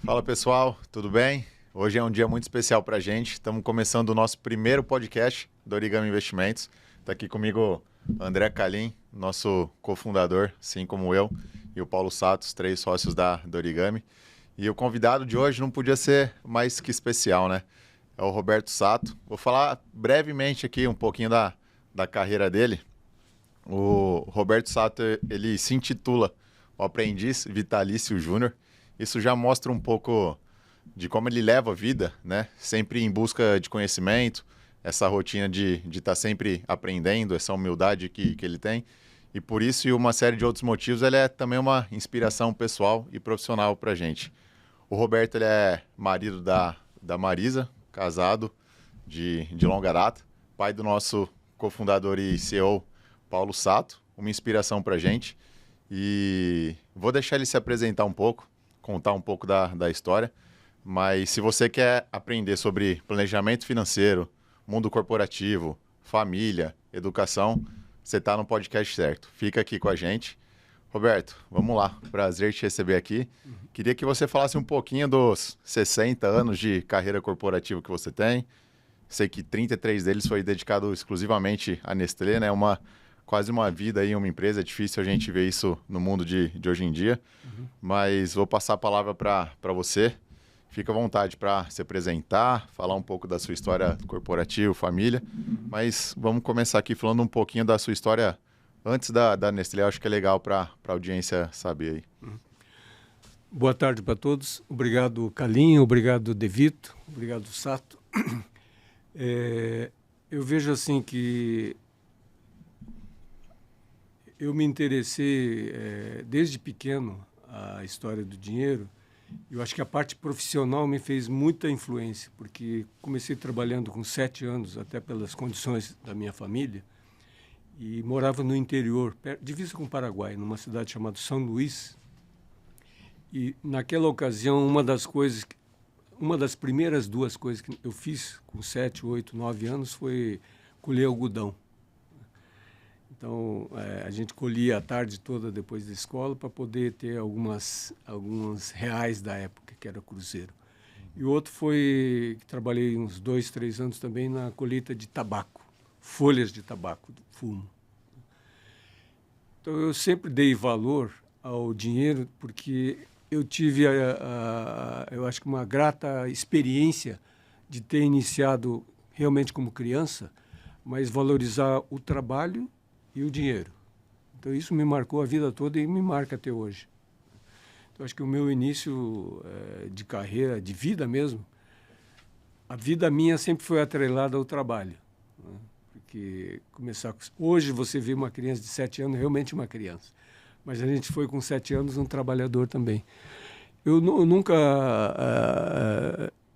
Fala pessoal, tudo bem? Hoje é um dia muito especial para a gente. Estamos começando o nosso primeiro podcast do Origami Investimentos. Está aqui comigo o André Calim, nosso cofundador, assim como eu, e o Paulo Satos, três sócios do Origami. E o convidado de hoje não podia ser mais que especial, né? É o Roberto Sato. Vou falar brevemente aqui um pouquinho da carreira dele. O Roberto Sato, ele se intitula o Aprendiz Vitalício Júnior. Isso já mostra um pouco de como ele leva a vida, né? Sempre em busca de conhecimento, essa rotina de estar sempre aprendendo, essa humildade que ele tem. E por isso e uma série de outros motivos, ele é também uma inspiração pessoal e profissional para a gente. O Roberto, ele é marido da Marisa, casado de longa data, pai do nosso cofundador e CEO, Paulo Sato, uma inspiração para a gente. E vou deixar ele se apresentar um pouco, contar um pouco da história, mas se você quer aprender sobre planejamento financeiro, mundo corporativo, família, educação, você está no podcast certo. Fica aqui com a gente. Roberto, vamos lá. Prazer te receber aqui. Queria que você falasse um pouquinho dos 60 anos de carreira corporativa que você tem. Sei que 33 deles foi dedicado exclusivamente à Nestlé, né? Quase uma vida aí, uma empresa. É difícil a gente ver isso no mundo de hoje em dia. Mas vou passar a palavra para você. Fica à vontade para se apresentar, falar um pouco da sua história corporativa, família. Mas vamos começar aqui falando um pouquinho da sua história antes da Nestlé. Acho que é legal para a audiência saber aí. Boa tarde para todos. Obrigado, Calinho. Obrigado, Devito. Obrigado, Sato. Eu vejo assim que eu me interessei desde pequeno a história do dinheiro. Eu acho que a parte profissional me fez muita influência, porque comecei trabalhando com 7 anos, até pelas condições da minha família, e morava no interior, divisa com o Paraguai, numa cidade chamada São Luís. E naquela ocasião, uma das primeiras duas coisas que eu fiz com 7, 8, 9 anos foi colher algodão. Então, a gente colhia a tarde toda depois da escola para poder ter alguns reais da época, que era cruzeiro. E o outro foi que trabalhei uns 2, 3 anos também na colheita de tabaco, folhas de tabaco, fumo. Então, eu sempre dei valor ao dinheiro porque eu tive, eu acho que uma grata experiência de ter iniciado realmente como criança, mas valorizar o trabalho e o dinheiro. Então, isso me marcou a vida toda e me marca até hoje. Então, acho que o meu início de carreira, de vida mesmo, a vida minha sempre foi atrelada ao trabalho. Né? Porque hoje você vê uma criança de 7 anos, realmente uma criança. Mas a gente foi com 7 anos um trabalhador também. Eu nunca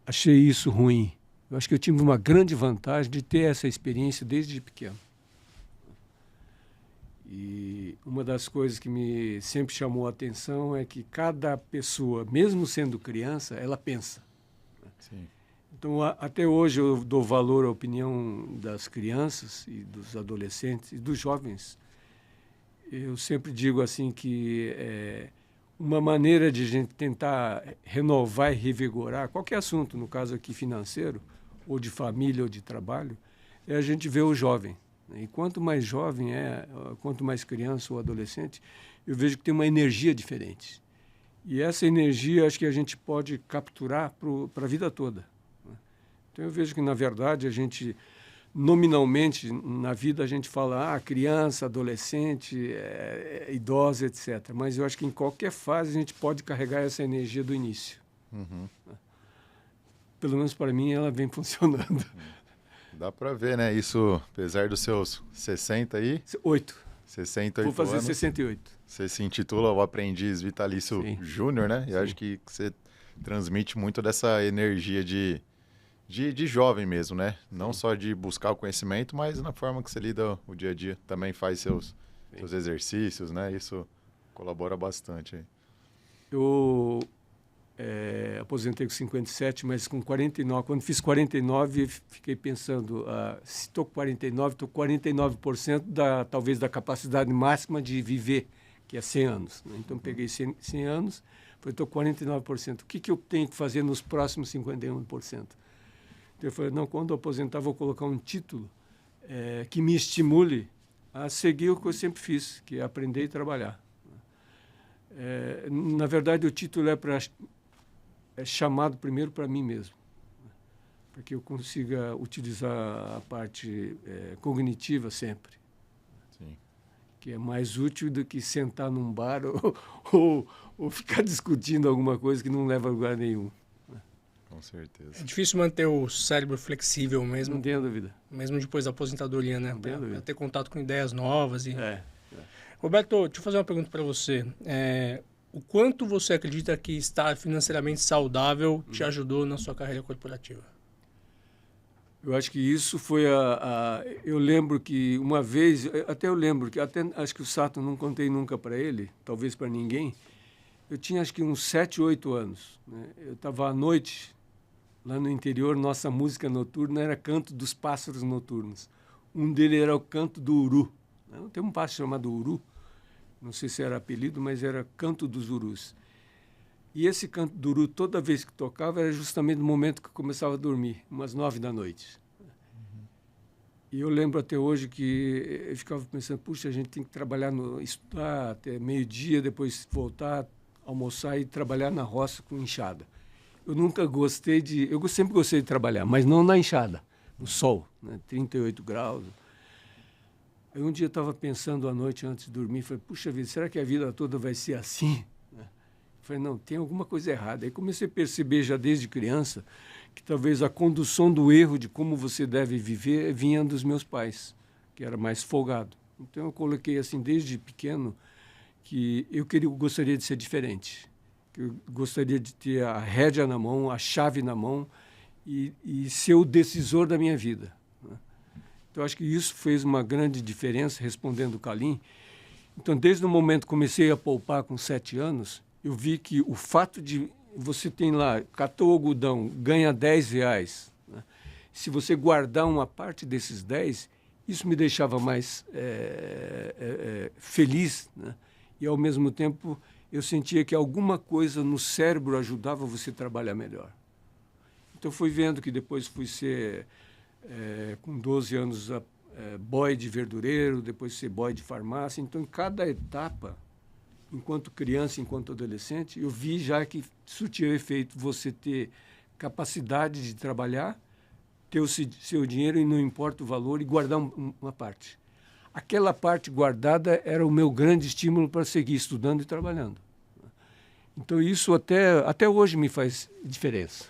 achei isso ruim. Eu acho que eu tive uma grande vantagem de ter essa experiência desde pequeno. E uma das coisas que me sempre chamou a atenção é que cada pessoa, mesmo sendo criança, ela pensa. Sim. Então, até hoje eu dou valor à opinião das crianças e dos adolescentes e dos jovens. Eu sempre digo assim que uma maneira de a gente tentar renovar e revigorar qualquer assunto, no caso aqui financeiro, ou de família ou de trabalho, é a gente ver o jovem. E quanto mais jovem quanto mais criança ou adolescente, eu vejo que tem uma energia diferente. E essa energia acho que a gente pode capturar para a vida toda. Então eu vejo que, na verdade, a gente, nominalmente, na vida a gente fala criança, adolescente, idosa, etc. Mas eu acho que em qualquer fase a gente pode carregar essa energia do início. Uhum. Pelo menos para mim ela vem funcionando. Dá para ver, né? Isso, apesar dos seus 60 aí... 68 Vou fazer anos, 68. Você se intitula o Aprendiz Vitalício Júnior, né? E acho que você transmite muito dessa energia de jovem mesmo, né? Não só de buscar o conhecimento, mas na forma que você lida o dia a dia. Também faz seus exercícios, né? Isso colabora bastante aí. Eu aposentei com 57, mas com 49. Quando fiz 49, fiquei pensando, se estou com 49, estou com 49% talvez da capacidade máxima de viver, que é 100 anos. Né? Então, peguei 100 anos, Falei, estou 49%. O que eu tenho que fazer nos próximos 51%? Então eu falei, não, quando eu aposentar, vou colocar um título que me estimule a seguir o que eu sempre fiz, que é aprender e trabalhar. Na verdade, o título é chamado primeiro para mim mesmo, para que eu consiga utilizar a parte cognitiva sempre. Sim. Que é mais útil do que sentar num bar ou ficar discutindo alguma coisa que não leva a lugar nenhum. Com certeza. É difícil manter o cérebro flexível mesmo. Não tenho dúvida. Mesmo depois da aposentadoria, né? Para ter contato com ideias novas. Roberto, deixa eu fazer uma pergunta para você. O quanto você acredita que estar financeiramente saudável te ajudou na sua carreira corporativa? Eu acho que isso foi eu lembro que uma vez, acho que o Sato não contei nunca para ele, talvez para ninguém. Eu tinha acho que uns 7, 8 anos. Né? Eu estava à noite, lá no interior, nossa música noturna era canto dos pássaros noturnos. Um deles era o canto do uru. Tem um pássaro chamado uru, não sei se era apelido, mas era canto dos urus. E esse canto do uru, toda vez que tocava, era justamente no momento que eu começava a dormir, umas 9 da noite. E eu lembro até hoje que eu ficava pensando, puxa, a gente tem que trabalhar, estudar até meio-dia, depois voltar, almoçar e trabalhar na roça com enxada. Eu nunca gostei eu sempre gostei de trabalhar, mas não na enxada, no sol, né, 38 graus. Aí um dia eu estava pensando à noite antes de dormir, falei, puxa vida, será que a vida toda vai ser assim? Falei, não, tem alguma coisa errada. Aí comecei a perceber já desde criança que talvez a condução do erro de como você deve viver vinha dos meus pais, que era mais folgado. Então eu coloquei assim desde pequeno que eu gostaria de ser diferente. Que eu gostaria de ter a rédea na mão, a chave na mão e ser o decisor da minha vida. Então acho que isso fez uma grande diferença, respondendo o Calim. Então desde o momento que comecei a poupar com 7 anos, eu vi que o fato de você tem lá, catou o algodão, ganha R$10, né? Se você guardar uma parte desses 10, isso me deixava mais feliz, né? E, ao mesmo tempo, eu sentia que alguma coisa no cérebro ajudava você a trabalhar melhor. Então, fui vendo que depois fui ser, com 12 anos, boy de verdureiro, depois ser boy de farmácia. Então, em cada etapa, enquanto criança, enquanto adolescente, eu vi já que surtia efeito você ter capacidade de trabalhar, ter o seu dinheiro e não importa o valor e guardar uma parte. Aquela parte guardada era o meu grande estímulo para seguir estudando e trabalhando. Então isso até hoje me faz diferença.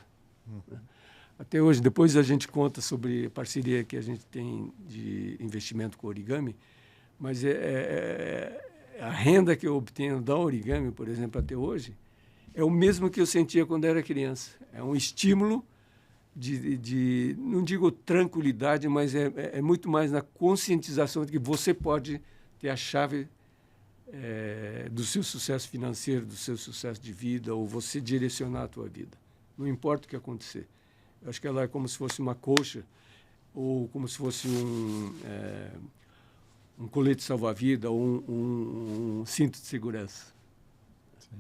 Até hoje, depois a gente conta sobre a parceria que a gente tem de investimento com o origami, mas a renda que eu obtenho da origami, por exemplo, até hoje, é o mesmo que eu sentia quando era criança. É um estímulo de não digo tranquilidade, mas é muito mais na conscientização de que você pode ter a chave do seu sucesso financeiro, do seu sucesso de vida, ou você direcionar a tua vida. Não importa o que acontecer. Eu acho que ela é como se fosse uma colcha ou como se fosse um colete salva-vida ou um cinto de segurança. Sim.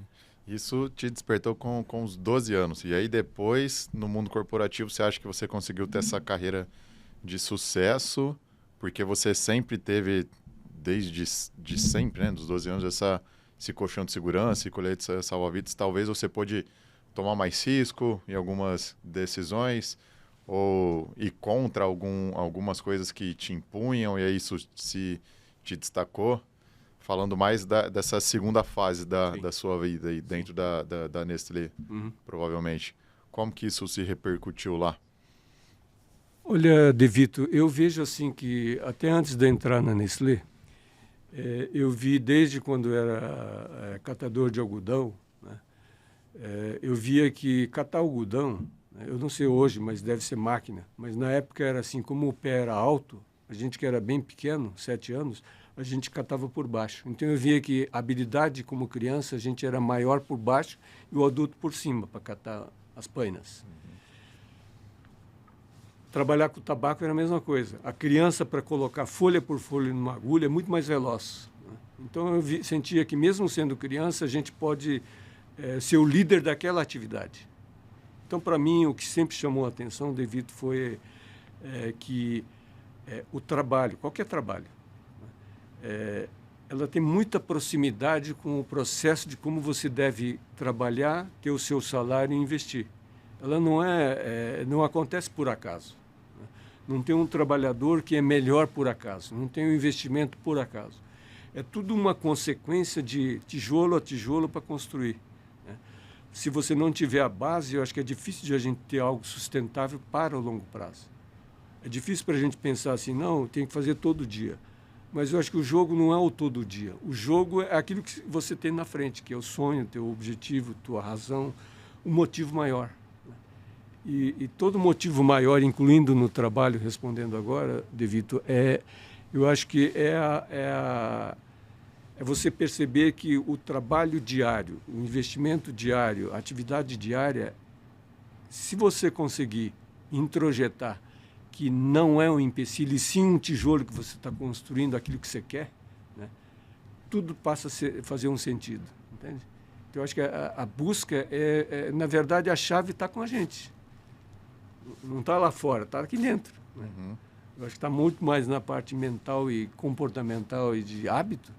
Isso te despertou com os 12 anos. E aí depois, no mundo corporativo, você acha que você conseguiu ter essa carreira de sucesso porque você sempre teve, desde sempre, né, dos 12 anos, esse colchão de segurança e colete salva-vidas. Talvez você pôde tomar mais risco em algumas decisões ou ir contra algumas coisas que te impunham e aí isso se te destacou, falando mais dessa segunda fase da sua vida aí dentro da Nestlé, provavelmente. Como que isso se repercutiu lá? Olha, De Vito, eu vejo assim que até antes de entrar na Nestlé, eu vi desde quando era catador de algodão, né? Eu via que catar algodão, eu não sei hoje, mas deve ser máquina, mas na época era assim, como o pé era alto, a gente que era bem pequeno, 7 anos, a gente catava por baixo. Então eu via que a habilidade como criança, a gente era maior por baixo e o adulto por cima, para catar as painas. Trabalhar com tabaco era a mesma coisa. A criança, para colocar folha por folha numa agulha, é muito mais veloz, né? Então eu sentia que mesmo sendo criança, a gente pode ser o líder daquela atividade. Então, para mim, o que sempre chamou a atenção, Devito, foi que o trabalho, qualquer trabalho, ela tem muita proximidade com o processo de como você deve trabalhar, ter o seu salário e investir. Ela não acontece por acaso. Não tem um trabalhador que é melhor por acaso, não tem um investimento por acaso. É tudo uma consequência de tijolo a tijolo para construir. Se você não tiver a base, eu acho que é difícil de a gente ter algo sustentável para o longo prazo. É difícil para a gente pensar assim, não, tem que fazer todo dia. Mas eu acho que o jogo não é o todo dia. O jogo é aquilo que você tem na frente, que é o sonho, teu objetivo, tua razão, o motivo maior. E todo motivo maior, incluindo no trabalho, respondendo agora, Devito, eu acho que é você perceber que o trabalho diário, o investimento diário, a atividade diária, se você conseguir introjetar que não é um empecilho, e sim um tijolo que você está construindo aquilo que você quer, né, tudo passa a fazer um sentido, entende? Então, eu acho que a busca na verdade, a chave está com a gente. Não está lá fora, está aqui dentro. Né? Uhum. Eu acho que está muito mais na parte mental e comportamental e de hábito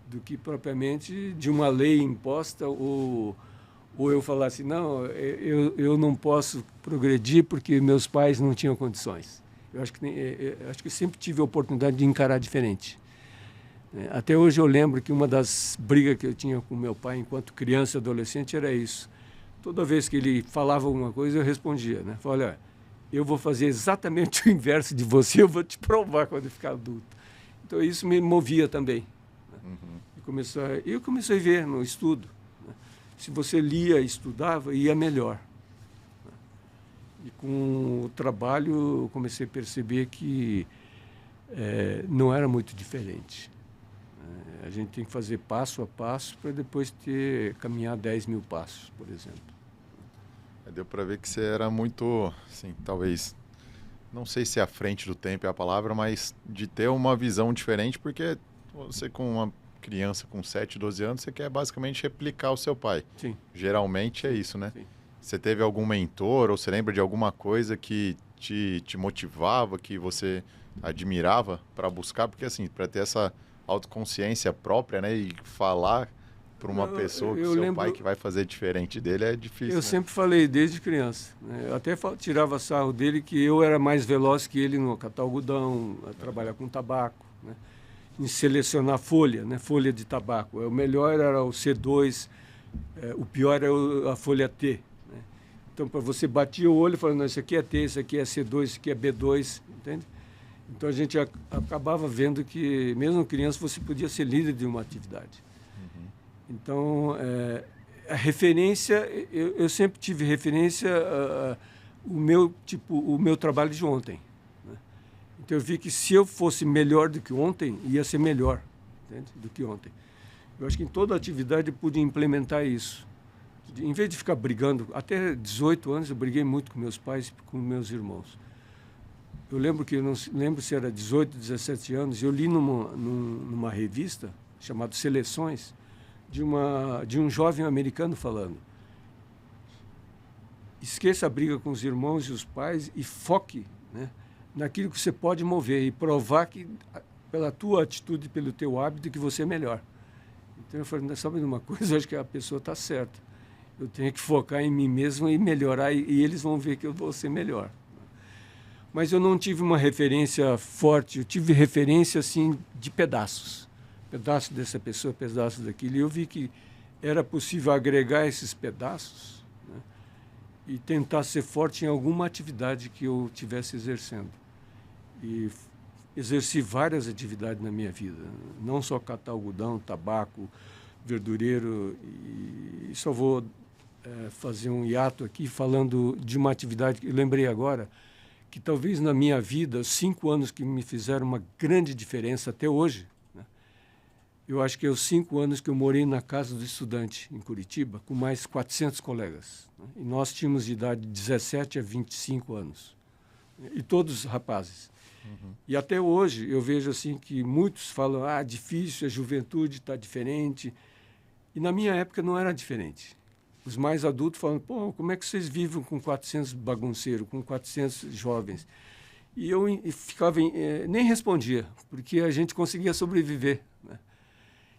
do que propriamente de uma lei imposta ou eu falar assim, não, eu não posso progredir porque meus pais não tinham condições. Eu acho que sempre tive a oportunidade de encarar diferente. Até hoje eu lembro que uma das brigas que eu tinha com meu pai enquanto criança e adolescente era isso. Toda vez que ele falava alguma coisa, eu respondia, né? Falei, olha, eu vou fazer exatamente o inverso de você, eu vou te provar quando eu ficar adulto. Então, isso me movia também. Né? Uhum. Eu comecei a ver no estudo. Né? Se você lia e estudava, ia melhor. Né? E com o trabalho, eu comecei a perceber que não era muito diferente. A gente tem que fazer passo a passo para depois caminhar 10 mil passos, por exemplo. Deu para ver que você era muito, assim, talvez, não sei se à frente do tempo é a palavra, mas de ter uma visão diferente, porque você com uma criança com 7, 12 anos, você quer basicamente replicar o seu pai. Sim. Geralmente é isso, né? Sim. Você teve algum mentor ou você lembra de alguma coisa que te motivava, que você admirava para buscar? Porque, assim, para ter essa autoconsciência própria, né, e falar para uma pessoa que seu pai que vai fazer diferente dele é difícil. Eu sempre falei desde criança, né? Eu até tirava sarro dele que eu era mais veloz que ele no catar algodão, a trabalhar com tabaco, né? Em selecionar folha, né? Folha de tabaco. O melhor era o C2, o pior era a folha T. Né? Então, para você batia o olho e falava, não, isso aqui é T, isso aqui é C2, isso aqui é B2, entende? Então, a gente acabava vendo que, mesmo criança, você podia ser líder de uma atividade. Uhum. Então, a referência, eu sempre tive referência o meu trabalho de ontem. Né? Então, eu vi que se eu fosse melhor do que ontem, ia ser melhor, entende? Do que ontem. Eu acho que em toda atividade eu pude implementar isso. Em vez de ficar brigando, até 18 anos eu briguei muito com meus pais e com meus irmãos. Eu lembro que, eu não lembro se era 18, 17 anos, eu li numa revista chamada Seleções, de um jovem americano falando: esqueça a briga com os irmãos e os pais e foque, né, naquilo que você pode mover e provar que, pela tua atitude, pelo teu hábito, que você é melhor. Então eu falei, sabe de uma coisa? Eu acho que a pessoa está certa. Eu tenho que focar em mim mesmo e melhorar, e eles vão ver que eu vou ser melhor. Mas eu não tive uma referência forte, eu tive referência assim de pedaços. Pedaço dessa pessoa, pedaço daquilo. E eu vi que era possível agregar esses pedaços, né, e tentar ser forte em alguma atividade que eu estivesse exercendo. E exerci várias atividades na minha vida, não só catar algodão, tabaco, verdureiro. E só vou fazer um hiato aqui falando de uma atividade que eu lembrei agora, que talvez na minha vida, 5 anos que me fizeram uma grande diferença até hoje, né? Eu acho que é os 5 anos que eu morei na casa do estudante em Curitiba, com mais 400 colegas. Né? E nós tínhamos de idade de 17 a 25 anos. E todos rapazes. Uhum. E até hoje eu vejo assim que muitos falam, difícil, a juventude está diferente. E na minha época não era diferente. Os mais adultos falam, pô, como é que vocês vivem com 400 bagunceiros, com 400 jovens? E eu ficava, nem respondia, porque a gente conseguia sobreviver, né?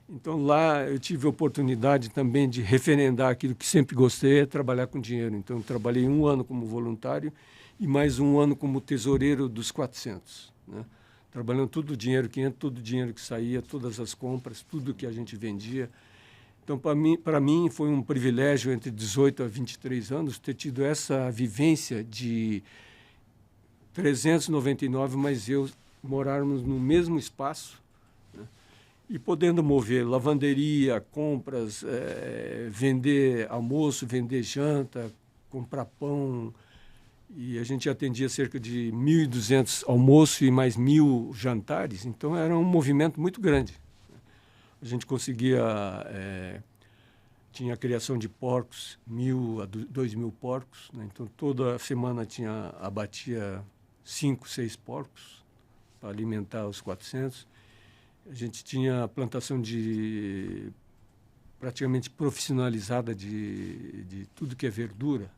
Então, lá eu tive a oportunidade também de referendar aquilo que sempre gostei, é trabalhar com dinheiro. Então, eu trabalhei 1 ano como voluntário e mais 1 ano como tesoureiro dos 400, né? Trabalhando todo o dinheiro que entra, todo o dinheiro que saía, todas as compras, tudo que a gente vendia. Então, para mim, foi um privilégio, entre 18 a 23 anos, ter tido essa vivência de 399, mas eu morarmos no mesmo espaço, né? E podendo mover lavanderia, compras, vender almoço, vender janta, comprar pão. E a gente atendia cerca de 1.200 almoços e mais 1.000 jantares. Então, era um movimento muito grande. A gente conseguia... tinha a criação de porcos, 1.000 a 2.000 porcos, né? Então, toda semana abatia 5, 6 porcos para alimentar os 400. A gente tinha a plantação praticamente profissionalizada de tudo que é verdura.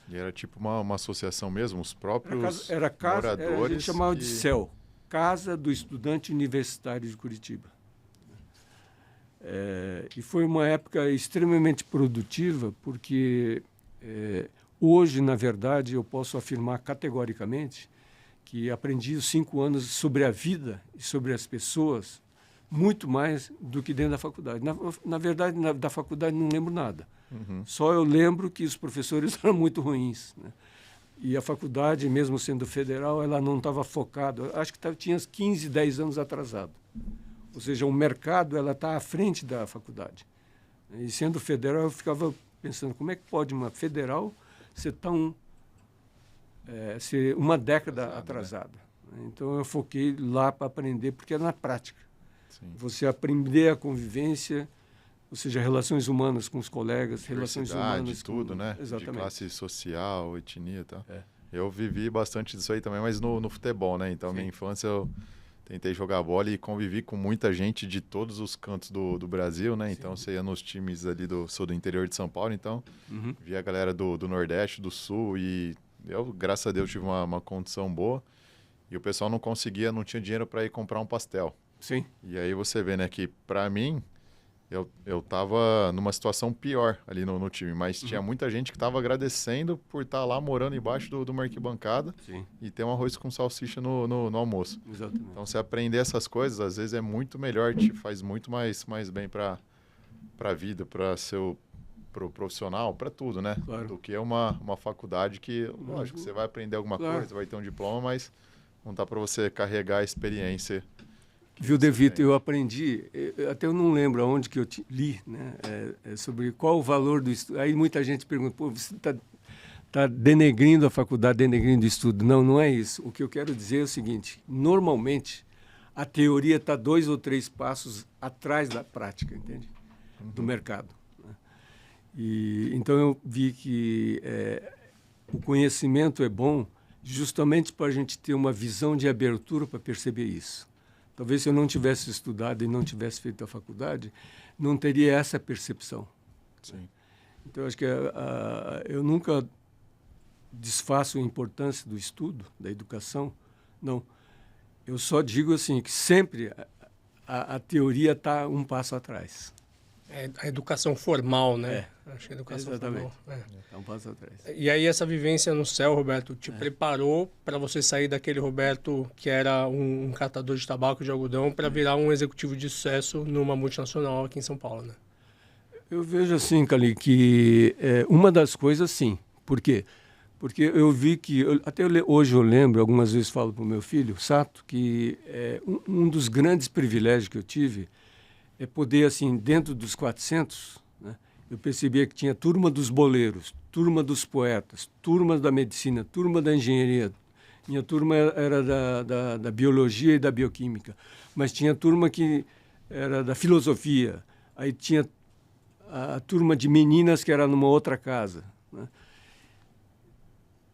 E era tipo uma associação mesmo, os próprios moradores? A gente chamava de CEL, Casa do Estudante Universitário de Curitiba. E foi uma época extremamente produtiva, porque hoje, na verdade, eu posso afirmar categoricamente que aprendi os 5 anos sobre a vida e sobre as pessoas muito mais do que dentro da faculdade. Na verdade, da faculdade não lembro nada. Uhum. Só eu lembro que os professores eram muito ruins, né? E a faculdade, mesmo sendo federal, ela não estava focada. Acho que tinha 15, 10 anos atrasado. Ou seja, o mercado está à frente da faculdade. E sendo federal, eu ficava pensando, como é que pode uma federal ser ser uma década atrasada? Né? Então, eu foquei lá para aprender, porque era na prática. Sim. Você aprender a convivência, ou seja, relações humanas com os colegas, relações humanas tudo, né? Exatamente. De classe social, etnia e tal. Eu vivi bastante disso aí também, mas no futebol, né? Então, minha infância, eu tentei jogar bola e convivi com muita gente de todos os cantos do Brasil, né? Sim. Então, você ia nos times ali sou do interior de São Paulo, então via a galera do Nordeste, do Sul, e eu, graças a Deus, tive uma condição boa. E o pessoal não tinha dinheiro para ir comprar um pastel. Sim. E aí você vê, né, que para mim, eu tava numa situação pior ali no time, mas tinha muita gente que tava agradecendo por estar lá morando embaixo de uma arquibancada. Sim. E ter um arroz com salsicha no almoço. Exatamente. Então, você aprender essas coisas, às vezes é muito melhor, te faz muito mais bem para a vida, para pro profissional, para tudo, né? Claro. Do que uma faculdade que, lógico, você vai aprender alguma coisa, vai ter um diploma, mas não dá para você carregar a experiência. Viu, Devito, eu aprendi, até eu não lembro aonde que eu li, né, sobre qual o valor do estudo. Aí muita gente pergunta, pô, você está denegrindo a faculdade, denegrindo o estudo. Não, não é isso. O que eu quero dizer é o seguinte, normalmente a teoria está 2 ou 3 passos atrás da prática, entende? Do mercado. Né? E então eu vi que o conhecimento é bom justamente para a gente ter uma visão de abertura para perceber isso. Talvez se eu não tivesse estudado e não tivesse feito a faculdade, não teria essa percepção. Sim. Então, acho que eu nunca desfaço a importância do estudo, da educação. Não. Eu só digo assim que sempre a teoria está um passo atrás. A educação formal, né? Acho que a educação exatamente. Formal. Está um passo atrás. E aí essa vivência no CEL, Roberto, te preparou para você sair daquele Roberto que era um catador de tabaco de algodão para virar um executivo de sucesso numa multinacional aqui em São Paulo, né? Eu vejo assim, Cali, que uma das coisas, sim. Por quê? Porque eu vi que, hoje eu lembro, algumas vezes falo para o meu filho, Sato, que um dos grandes privilégios que eu tive é poder, assim, dentro dos 400, né, eu percebia que tinha turma dos boleiros, turma dos poetas, turma da medicina, turma da engenharia. Minha turma era da biologia e da bioquímica, mas tinha turma que era da filosofia. Aí tinha a turma de meninas que era numa outra casa, né?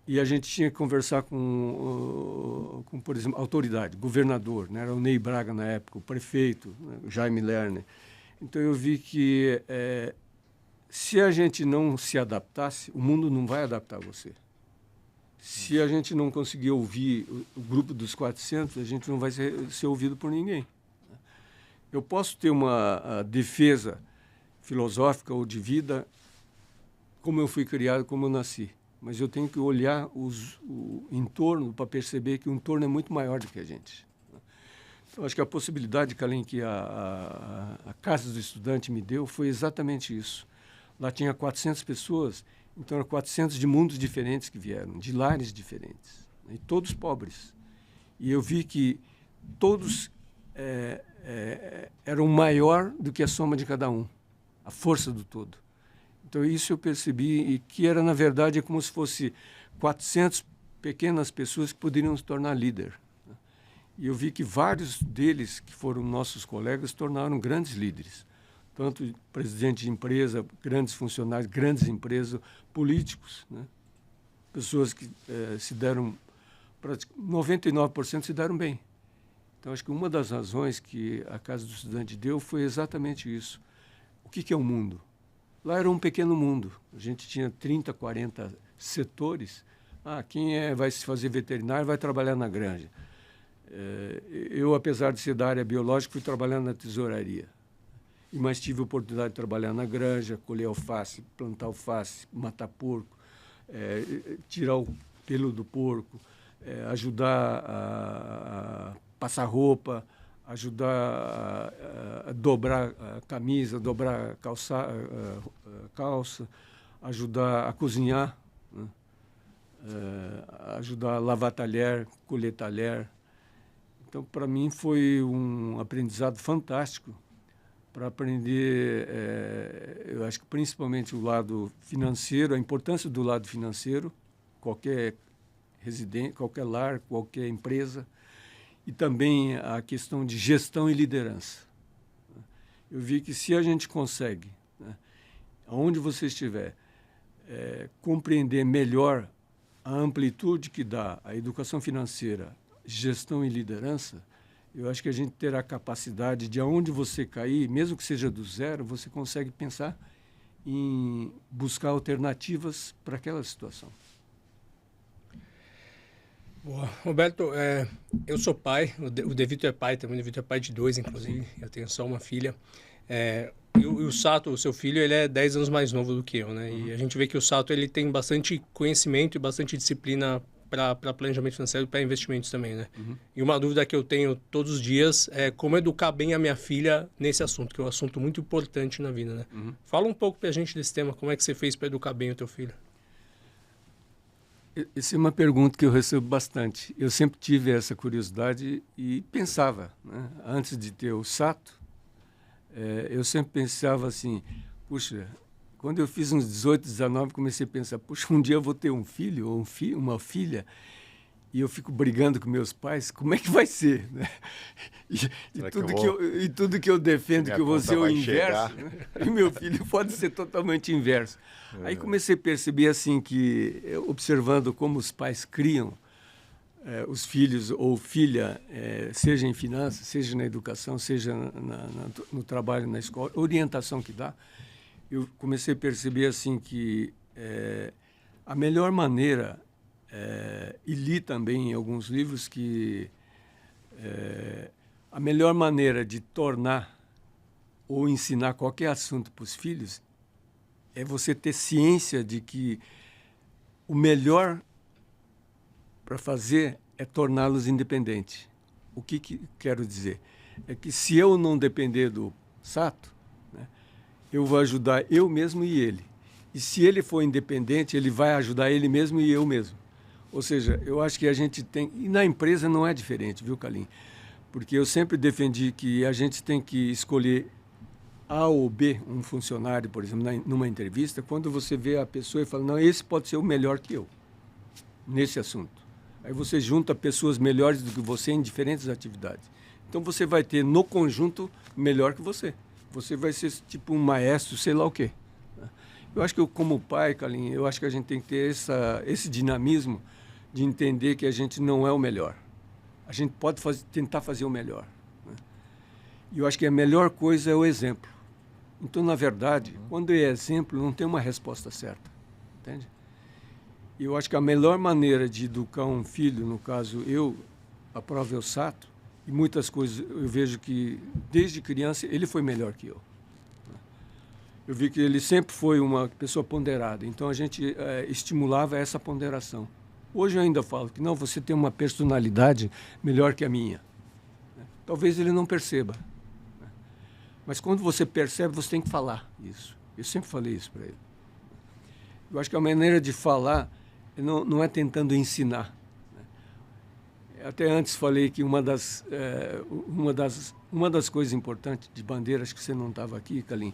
E a gente tinha que conversar com por exemplo, autoridade, governador, né? Era o Ney Braga na época, o prefeito, né? O Jaime Lerner. Então eu vi que se a gente não se adaptasse, o mundo não vai adaptar você. Se a gente não conseguir ouvir o grupo dos 400, a gente não vai ser ouvido por ninguém. Eu posso ter uma defesa filosófica ou de vida como eu fui criado, como eu nasci. Mas eu tenho que olhar o entorno para perceber que o entorno é muito maior do que a gente. Então, acho que a possibilidade, Kalim, que a Casa do Estudante me deu foi exatamente isso. Lá tinha 400 pessoas, então eram 400 de mundos diferentes que vieram, de lares diferentes, e todos pobres. E eu vi que todos eram maior do que a soma de cada um, a força do todo. Então, isso eu percebi, e que era, na verdade, como se fosse 400 pequenas pessoas que poderiam se tornar líder. E eu vi que vários deles, que foram nossos colegas, se tornaram grandes líderes. Tanto presidente de empresa, grandes funcionários, grandes empresas, políticos, né? Pessoas que se deram, 99% se deram bem. Então, acho que uma das razões que a Casa do Estudante deu foi exatamente isso. O que é o mundo? Lá era um pequeno mundo. A gente tinha 30, 40 setores. Quem vai se fazer veterinário vai trabalhar na granja. Eu, apesar de ser da área biológica, fui trabalhar na tesouraria. Mas tive a oportunidade de trabalhar na granja, colher alface, plantar alface, matar porco, tirar o pelo do porco, ajudar a passar roupa, ajudar a dobrar a camisa, dobrar a calça, ajudar a cozinhar, né? Ajudar a lavar talher, colher talher. Então, para mim, foi um aprendizado fantástico para aprender, eu acho que principalmente o lado financeiro, a importância do lado financeiro, qualquer residente, qualquer lar, qualquer empresa, e também a questão de gestão e liderança. Eu vi que se a gente consegue, né, aonde você estiver, compreender melhor a amplitude que dá a educação financeira, gestão e liderança, eu acho que a gente terá a capacidade de, aonde você cair, mesmo que seja do zero, você consegue pensar em buscar alternativas para aquela situação. Boa. Roberto, eu sou pai, o De Vito é pai também, o De Vito é pai de 2, inclusive, eu tenho só uma filha. E o Sato, o seu filho, ele é 10 anos mais novo do que eu, né? E a gente vê que o Sato, ele tem bastante conhecimento e bastante disciplina para planejamento financeiro e para investimentos também, né? E uma dúvida que eu tenho todos os dias é como educar bem a minha filha nesse assunto, que é um assunto muito importante na vida, né? Fala um pouco para a gente desse tema, como é que você fez para educar bem o teu filho? Essa é uma pergunta que eu recebo bastante. Eu sempre tive essa curiosidade e pensava, né? Antes de ter o Sato, eu sempre pensava assim, puxa, quando eu fiz uns 18, 19, comecei a pensar, puxa, um dia eu vou ter um filho ou uma filha e eu fico brigando com meus pais, como é que vai ser? Né? E tudo que eu defendo que eu vou ser o inverso, né? E meu filho pode ser totalmente inverso. Aí comecei a perceber assim que, observando como os pais criam os filhos ou filha, seja em finanças, seja na educação, seja no trabalho, na escola, orientação que dá, eu comecei a perceber assim que a melhor maneira, e li também em alguns livros que a melhor maneira de tornar ou ensinar qualquer assunto para os filhos é você ter ciência de que o melhor para fazer é torná-los independentes. O que quero dizer? É que se eu não depender do Sato, né, eu vou ajudar eu mesmo e ele. E se ele for independente, ele vai ajudar ele mesmo e eu mesmo. Ou seja, eu acho que a gente tem... E na empresa não é diferente, viu, Kalim? Porque eu sempre defendi que a gente tem que escolher A ou B, um funcionário, por exemplo, numa entrevista, quando você vê a pessoa e fala, não, esse pode ser o melhor que eu, nesse assunto. Aí você junta pessoas melhores do que você em diferentes atividades. Então você vai ter, no conjunto, melhor que você. Você vai ser tipo um maestro, sei lá o quê. Eu acho que eu, como pai, Kalim, eu acho que a gente tem que ter esse dinamismo de entender que a gente não é o melhor. A gente pode tentar fazer o melhor. Né? E eu acho que a melhor coisa é o exemplo. Então, na verdade, quando é exemplo, não tem uma resposta certa, entende? E eu acho que a melhor maneira de educar um filho, no caso eu, aprovo o Sato, e muitas coisas eu vejo que, desde criança, ele foi melhor que eu. Eu vi que ele sempre foi uma pessoa ponderada, então a gente estimulava essa ponderação. Hoje eu ainda falo que não, você tem uma personalidade melhor que a minha. Talvez ele não perceba. Mas quando você percebe, você tem que falar isso. Eu sempre falei isso para ele. Eu acho que a maneira de falar não é tentando ensinar. Até antes falei que uma das coisas importantes de bandeira, acho que você não estava aqui, Calim,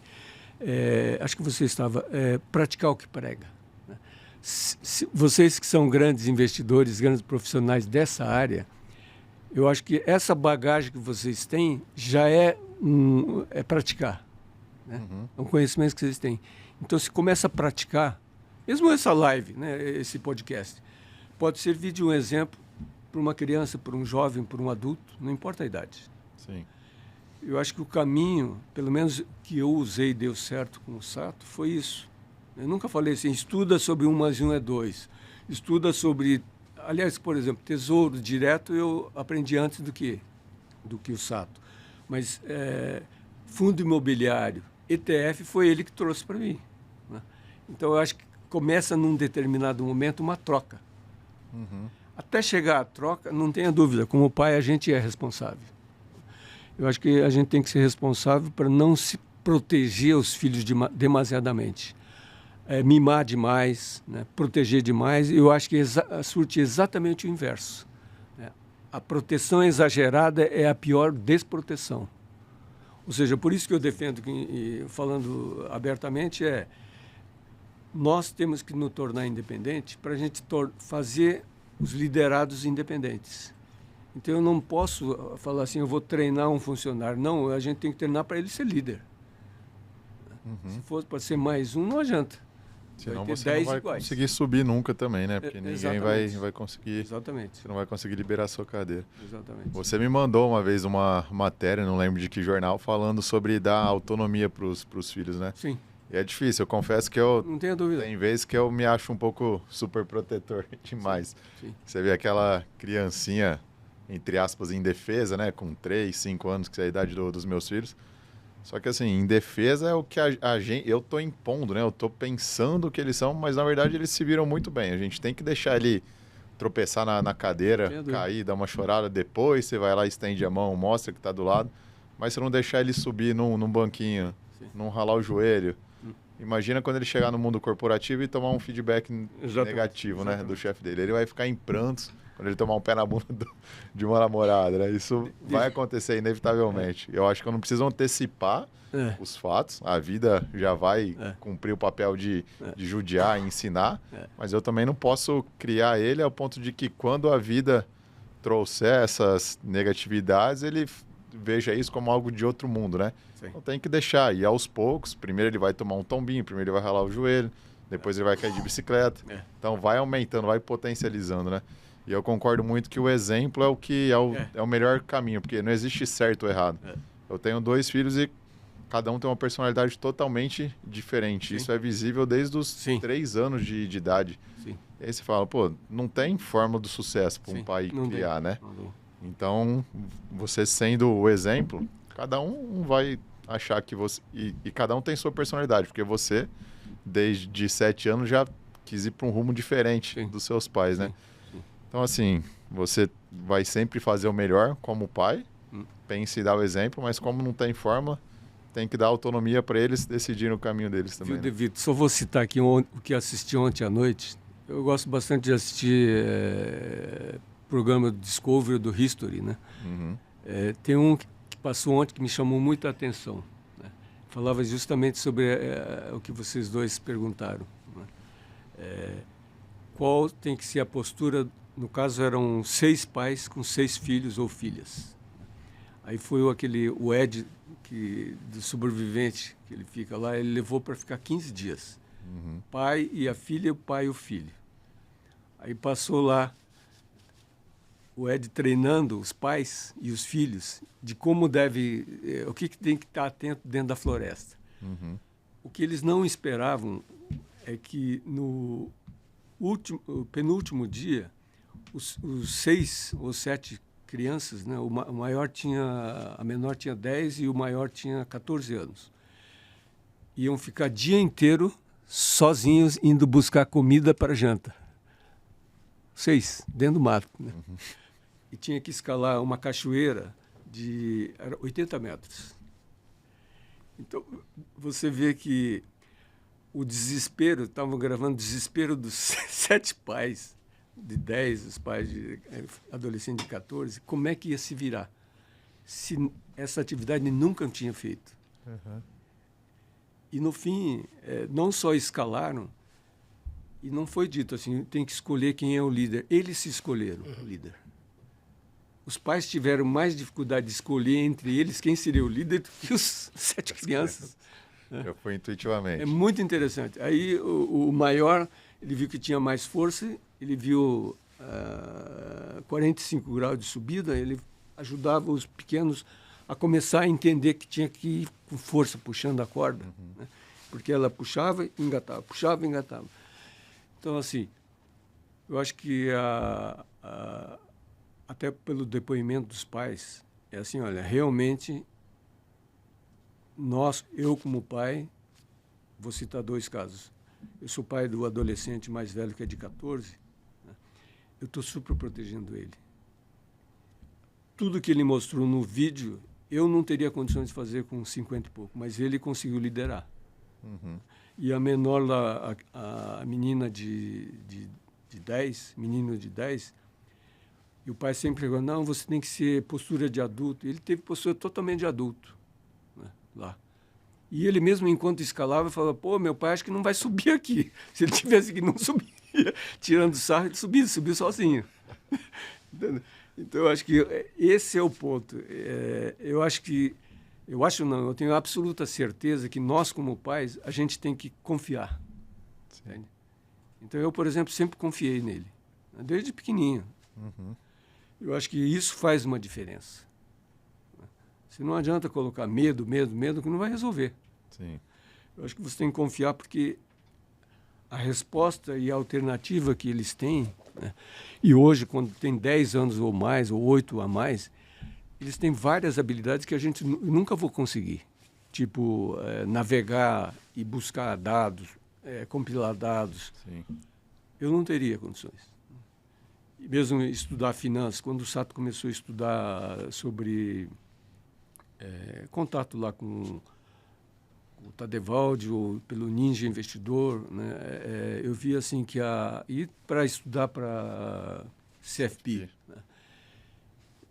acho que você estava, praticar o que prega. Vocês que são grandes investidores, grandes profissionais dessa área, eu acho que essa bagagem que vocês têm já é praticar. Né? É um conhecimento que vocês têm. Então, se começa a praticar, mesmo essa live, né, esse podcast, pode servir de um exemplo para uma criança, para um jovem, para um adulto, não importa a idade. Sim. Eu acho que o caminho, pelo menos que eu usei e deu certo com o Sato, foi isso. Eu nunca falei assim, estuda sobre 1 mais 1 é 2. Estuda sobre... Aliás, por exemplo, tesouro direto eu aprendi antes do que o Sato. Mas fundo imobiliário, ETF, foi ele que trouxe para mim. Né? Então, eu acho que começa num determinado momento uma troca. Até chegar à troca, não tenha dúvida, como pai a gente é responsável. Eu acho que a gente tem que ser responsável para não se proteger os filhos demasiadamente. Mimar demais, né? Proteger demais. Eu acho que surte exatamente o inverso. A proteção exagerada é a pior desproteção. Ou seja, por isso que eu defendo, falando abertamente, nós temos que nos tornar independentes para a gente fazer os liderados independentes. Então, eu não posso falar assim, eu vou treinar um funcionário. Não, a gente tem que treinar para ele ser líder. Se fosse para ser mais um, não adianta. Senão você não vai conseguir subir nunca também, né? Porque ninguém vai conseguir... Exatamente. Você não vai conseguir liberar a sua cadeira. Exatamente. Você me mandou uma vez uma matéria, não lembro de que jornal, falando sobre dar autonomia para os filhos, né? Sim. E é difícil, eu confesso que eu... Não tenho dúvida. Tem vezes que eu me acho um pouco super protetor demais. Sim. Você vê aquela criancinha, entre aspas, indefesa, né? Com 3, 5 anos, que é a idade dos meus filhos. Só que assim, indefesa é o que eu tô impondo, né? Eu tô pensando que eles são, mas na verdade eles se viram muito bem. A gente tem que deixar ele tropeçar na cadeira, cair, dar uma chorada, depois você vai lá, estende a mão, mostra que tá do lado. Mas se não deixar ele subir num banquinho, não ralar o joelho. Imagina quando ele chegar no mundo corporativo e tomar um feedback negativo, né, do chefe dele. Ele vai ficar em prantos quando ele tomar um pé na bunda de uma namorada, né? Isso vai acontecer inevitavelmente. Eu acho que eu não preciso antecipar os fatos. A vida já vai cumprir o papel de judiar e ensinar. Mas eu também não posso criar ele ao ponto de que quando a vida trouxer essas negatividades, ele veja isso como algo de outro mundo, né? Sim. Então tem que deixar. E aos poucos, primeiro ele vai tomar um tombinho, primeiro ele vai ralar o joelho, depois ele vai cair de bicicleta. Então vai aumentando, vai potencializando, né? E eu concordo muito que o exemplo é o melhor caminho, porque não existe certo ou errado. Eu tenho 2 filhos e cada um tem uma personalidade totalmente diferente. Sim. Isso é visível desde os 3 anos de idade. Sim. E aí você fala, pô, não tem fórmula do sucesso para um pai criar, né? Então, você sendo o exemplo, cada um vai achar que você... E cada um tem sua personalidade, porque você, desde 7 anos, já quis ir para um rumo diferente dos seus pais, né? Então, assim, você vai sempre fazer o melhor como pai, pense em dar o exemplo, mas como não tem fórmula, tem que dar autonomia para eles decidirem o caminho deles também. Viu, David, só vou citar aqui o que assisti ontem à noite. Eu gosto bastante de assistir programa Discovery do History, né? Tem um que passou ontem que me chamou muita atenção. Né? Falava justamente sobre o que vocês dois perguntaram. Né? Qual tem que ser a postura... No caso, eram 6 pais com 6 filhos ou filhas. Aí foi o Ed, do sobrevivente, que ele fica lá, ele levou para ficar 15 dias. Pai e a filha, o pai e o filho. Aí passou lá o Ed treinando os pais e os filhos de como o que tem que estar atento dentro da floresta. O que eles não esperavam é que no penúltimo dia, os 6 ou 7 crianças, né, a menor tinha 10 e o maior tinha 14 anos, iam ficar dia inteiro sozinhos indo buscar comida para janta. 6, dentro do mato. Né? E tinha que escalar uma cachoeira de 80 metros. Então, você vê que o desespero, estavam gravando o desespero dos 7 pais, de 10, os pais de adolescente de 14, como é que ia se virar se essa atividade nunca tinha feito. E, no fim, não só escalaram, e não foi dito assim, tem que escolher quem é o líder. Eles se escolheram o líder. Os pais tiveram mais dificuldade de escolher entre eles quem seria o líder do que os 7 crianças. Eu fui intuitivamente. É muito interessante. Aí o maior, ele viu que tinha mais força, ele viu 45 graus de subida, ele ajudava os pequenos a começar a entender que tinha que ir com força, puxando a corda. Né? Porque ela puxava e engatava, puxava e engatava. Então, assim, eu acho que até pelo depoimento dos pais, é assim, olha, realmente, eu como pai, vou citar 2 casos. Eu sou pai do adolescente mais velho, que é de 14, né? Eu estou super protegendo ele. Tudo que ele mostrou no vídeo, eu não teria condições de fazer com 50 e pouco, mas ele conseguiu liderar. E a menor lá, a menina de 10, menino de 10, e o pai sempre falou, não, você tem que ser postura de adulto. Ele teve postura totalmente de adulto, né, lá. E ele mesmo, enquanto escalava, falava, pô, meu pai acho que não vai subir aqui. Se ele tivesse que não subia, tirando sarro, ele subiu sozinho. Então, eu acho que esse é o ponto. Eu tenho absoluta certeza que nós, como pais, a gente tem que confiar. Entende? Então, eu, por exemplo, sempre confiei nele, desde pequenininho. Eu acho que isso faz uma diferença. Se não adianta colocar medo, que não vai resolver. Sim. Eu acho que você tem que confiar porque a resposta e a alternativa que eles têm, né? E hoje, quando tem 10 anos ou mais, ou 8 a mais, eles têm várias habilidades que a gente nunca vou conseguir. Tipo, navegar e buscar dados, compilar dados. Sim. Eu não teria condições. E mesmo estudar finanças, quando o Sato começou a estudar sobre contato lá com o Tadevaldi, ou pelo Ninja Investidor, né, eu vi assim que ir para estudar para CFP, né,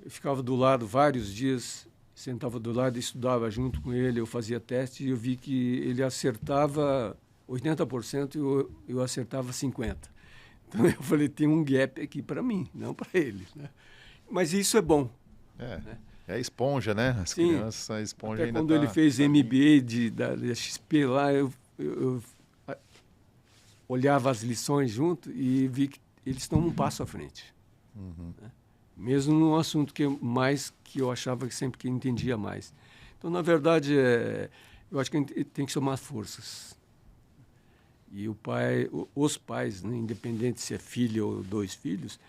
eu ficava do lado vários dias, sentava do lado e estudava junto com ele, eu fazia teste e eu vi que ele acertava 80% e eu acertava 50%. Então eu falei, tem um gap aqui para mim, não para ele. Né? Mas isso é bom. Né? É esponja, né? As crianças são esponja. Até ainda quando ele fez MBA da XP lá, eu olhava as lições junto e vi que eles estão um passo à frente. Né? Mesmo num assunto que eu achava que sempre que entendia mais. Então, na verdade, eu acho que a gente tem que somar forças. E os pais, né, independente se é filho ou 2 filhos,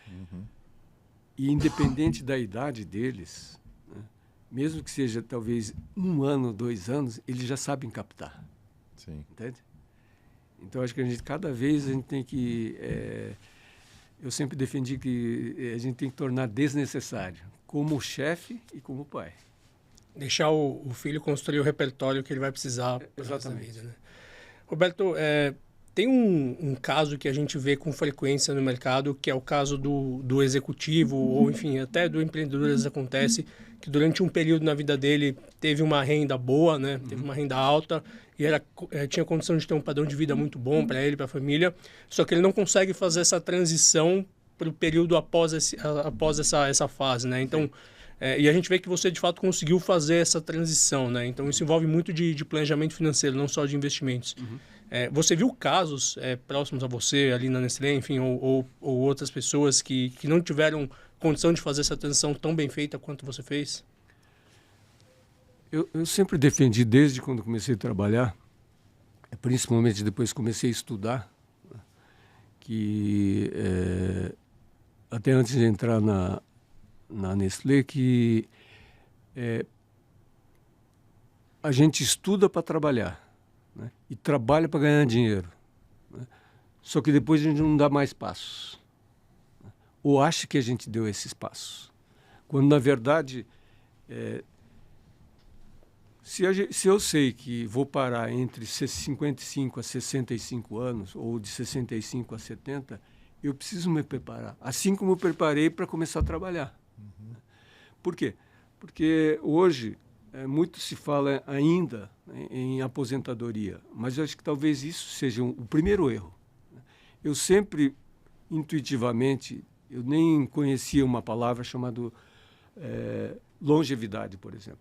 e independente da idade deles, né, mesmo que seja talvez 1 ano, 2 anos, eles já sabem captar. Sim. Entende? Então, acho que cada vez a gente tem que... eu sempre defendi que a gente tem que tornar desnecessário, como chefe e como pai. Deixar o filho construir o repertório que ele vai precisar para essa vida, né? Roberto, tem um caso que a gente vê com frequência no mercado, que é o caso do executivo, ou enfim, até do empreendedor. Às vezes acontece que durante um período na vida dele teve uma renda boa, né? Teve uma renda alta e tinha condição de ter um padrão de vida muito bom para ele, para a família, só que ele não consegue fazer essa transição para o período após essa fase, né? Então, e a gente vê que você, de fato, conseguiu fazer essa transição, né? Então, isso envolve muito de planejamento financeiro, não só de investimentos. Você viu casos próximos a você, ali na Nestlé, enfim, ou outras pessoas que não tiveram condição de fazer essa transição tão bem feita quanto você fez? Eu sempre defendi, desde quando comecei a trabalhar, principalmente depois que comecei a estudar, que até antes de entrar na Nestlé, que a gente estuda para trabalhar, né? E trabalha para ganhar dinheiro, né? Só que depois a gente não dá mais passos, né? Ou acha que a gente deu esses passos, quando na verdade se eu sei que vou parar entre 55 a 65 anos ou de 65 a 70, eu preciso me preparar, assim como eu preparei para começar a trabalhar. Uhum. Por quê? Porque hoje muito se fala ainda em aposentadoria, mas eu acho que talvez isso seja o primeiro erro. Eu sempre, intuitivamente, eu nem conhecia uma palavra chamada longevidade, por exemplo.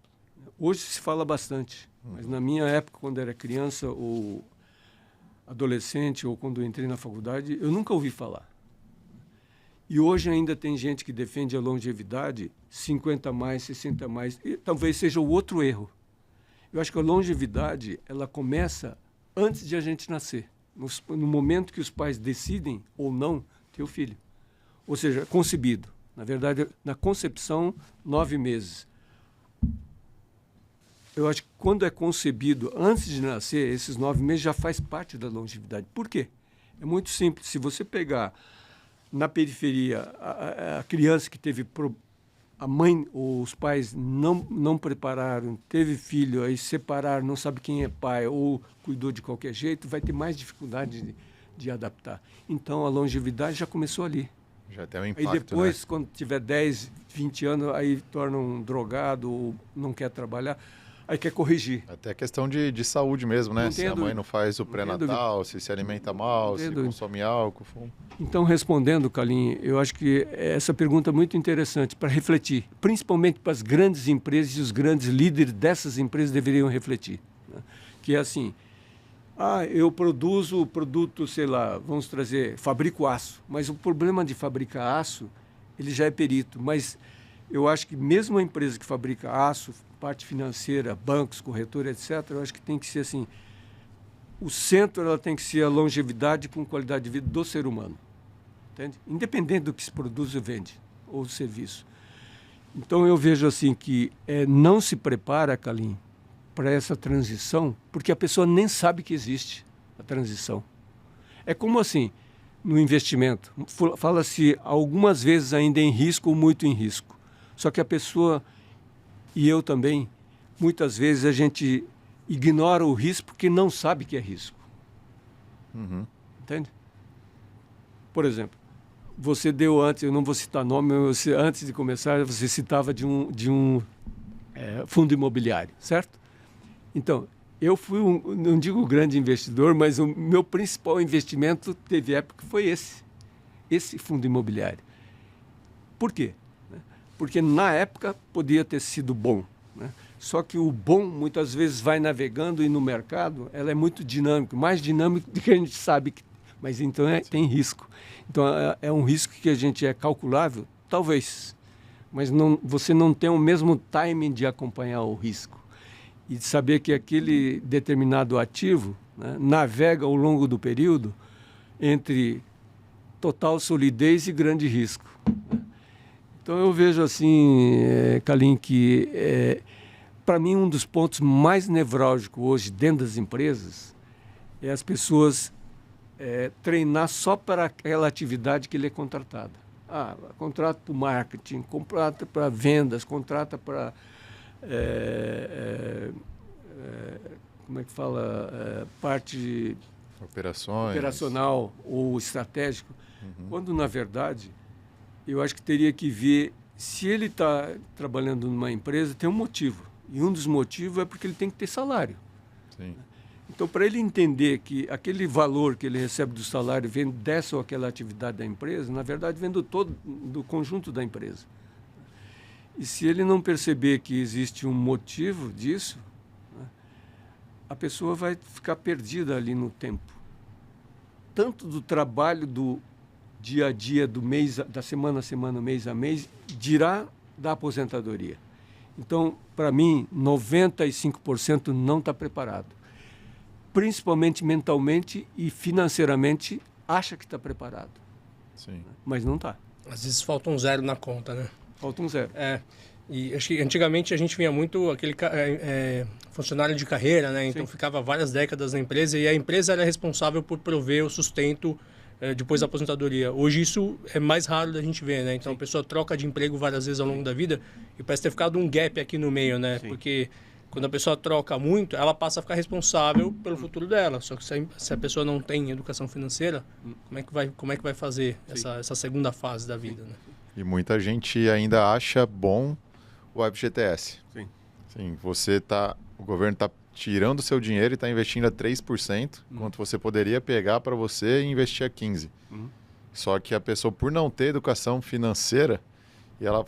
Hoje se fala bastante, mas na minha época, quando era criança ou adolescente ou quando eu entrei na faculdade, eu nunca ouvi falar. E hoje ainda tem gente que defende a longevidade 50 a mais, 60 a mais, e talvez seja o outro erro. Eu acho que a longevidade, ela começa antes de a gente nascer, no momento que os pais decidem ou não ter o filho. Ou seja, concebido. Na verdade, na concepção, 9 meses. Eu acho que quando é concebido antes de nascer, esses 9 meses já faz parte da longevidade. Por quê? É muito simples. Se você pegar na periferia a criança que teve a mãe ou os pais não prepararam, teve filho, aí separaram, não sabe quem é pai ou cuidou de qualquer jeito, vai ter mais dificuldade de adaptar. Então, a longevidade já começou ali. Já tem um impacto, aí depois, né? Quando tiver 10, 20 anos, aí torna um drogado ou não quer trabalhar, aí quer corrigir. Até questão de saúde mesmo, né? Se a mãe não faz o pré-natal, se alimenta mal, se consome álcool, fumo. Então, respondendo, Calim, eu acho que essa pergunta é muito interessante para refletir, principalmente para as grandes empresas, e os grandes líderes dessas empresas deveriam refletir, né? Que é assim, eu produzo produto, sei lá, vamos trazer, fabrico aço, mas o problema de fabricar aço, ele já é perito, mas eu acho que mesmo a empresa que fabrica aço, parte financeira, bancos, corretora, etc., eu acho que tem que ser assim, o centro ela tem que ser a longevidade com qualidade de vida do ser humano, entende? Independente do que se produz ou vende, ou serviço. Então eu vejo assim que não se prepara, Calim, para essa transição, porque a pessoa nem sabe que existe a transição. É como assim, no investimento, fala-se algumas vezes ainda em risco ou muito em risco. Só que a pessoa, e eu também, muitas vezes a gente ignora o risco porque não sabe que é risco. Uhum. Entende? Por exemplo, você deu antes, eu não vou citar nome, antes de começar, você citava de um fundo imobiliário, certo? Então, eu fui não digo grande investidor, mas o meu principal investimento teve época que foi esse fundo imobiliário. Por quê? Porque na época podia ter sido bom, né? Só que o bom muitas vezes vai navegando e no mercado ela é muito dinâmico, mais dinâmico do que a gente sabe, mas então tem risco. Então é um risco que a gente é calculável, talvez, mas você não tem o mesmo timing de acompanhar o risco e de saber que aquele determinado ativo, né, navega ao longo do período entre total solidez e grande risco, né? Então eu vejo assim, Calim, que para mim um dos pontos mais nevrálgicos hoje dentro das empresas é as pessoas treinar só para aquela atividade que ele é contratada. Contrata para o marketing, contrata para vendas, contrata para como é que fala, parte operacional ou estratégico, quando na verdade eu acho que teria que ver se ele está trabalhando numa empresa, tem um motivo. E um dos motivos é porque ele tem que ter salário. Sim. Então, para ele entender que aquele valor que ele recebe do salário vem dessa ou aquela atividade da empresa, na verdade, vem do conjunto da empresa. E se ele não perceber que existe um motivo disso, né, a pessoa vai ficar perdida ali no tempo. Tanto do trabalho do dia a dia, do mês, da semana a semana, mês a mês, dirá da aposentadoria. Então, para mim, 95% não está preparado. Principalmente mentalmente e financeiramente, acha que está preparado. Sim. Mas não está. Às vezes falta um zero na conta, né? Falta um zero. E acho que antigamente a gente via muito aquele funcionário de carreira, né? Então ficava várias décadas na empresa e a empresa era responsável por prover o sustento depois da aposentadoria. Hoje isso é mais raro da gente ver, né? Então a pessoa troca de emprego várias vezes ao longo da vida e parece ter ficado um gap aqui no meio, né? Porque quando a pessoa troca muito, ela passa a ficar responsável pelo futuro dela. Só que se a pessoa não tem educação financeira, como é que vai fazer essa segunda fase da vida, né? E muita gente ainda acha bom o FGTS. Sim, o governo está tirando o seu dinheiro e está investindo a 3%, enquanto você poderia pegar para você e investir a 15%. Só que a pessoa, por não ter educação financeira, e ela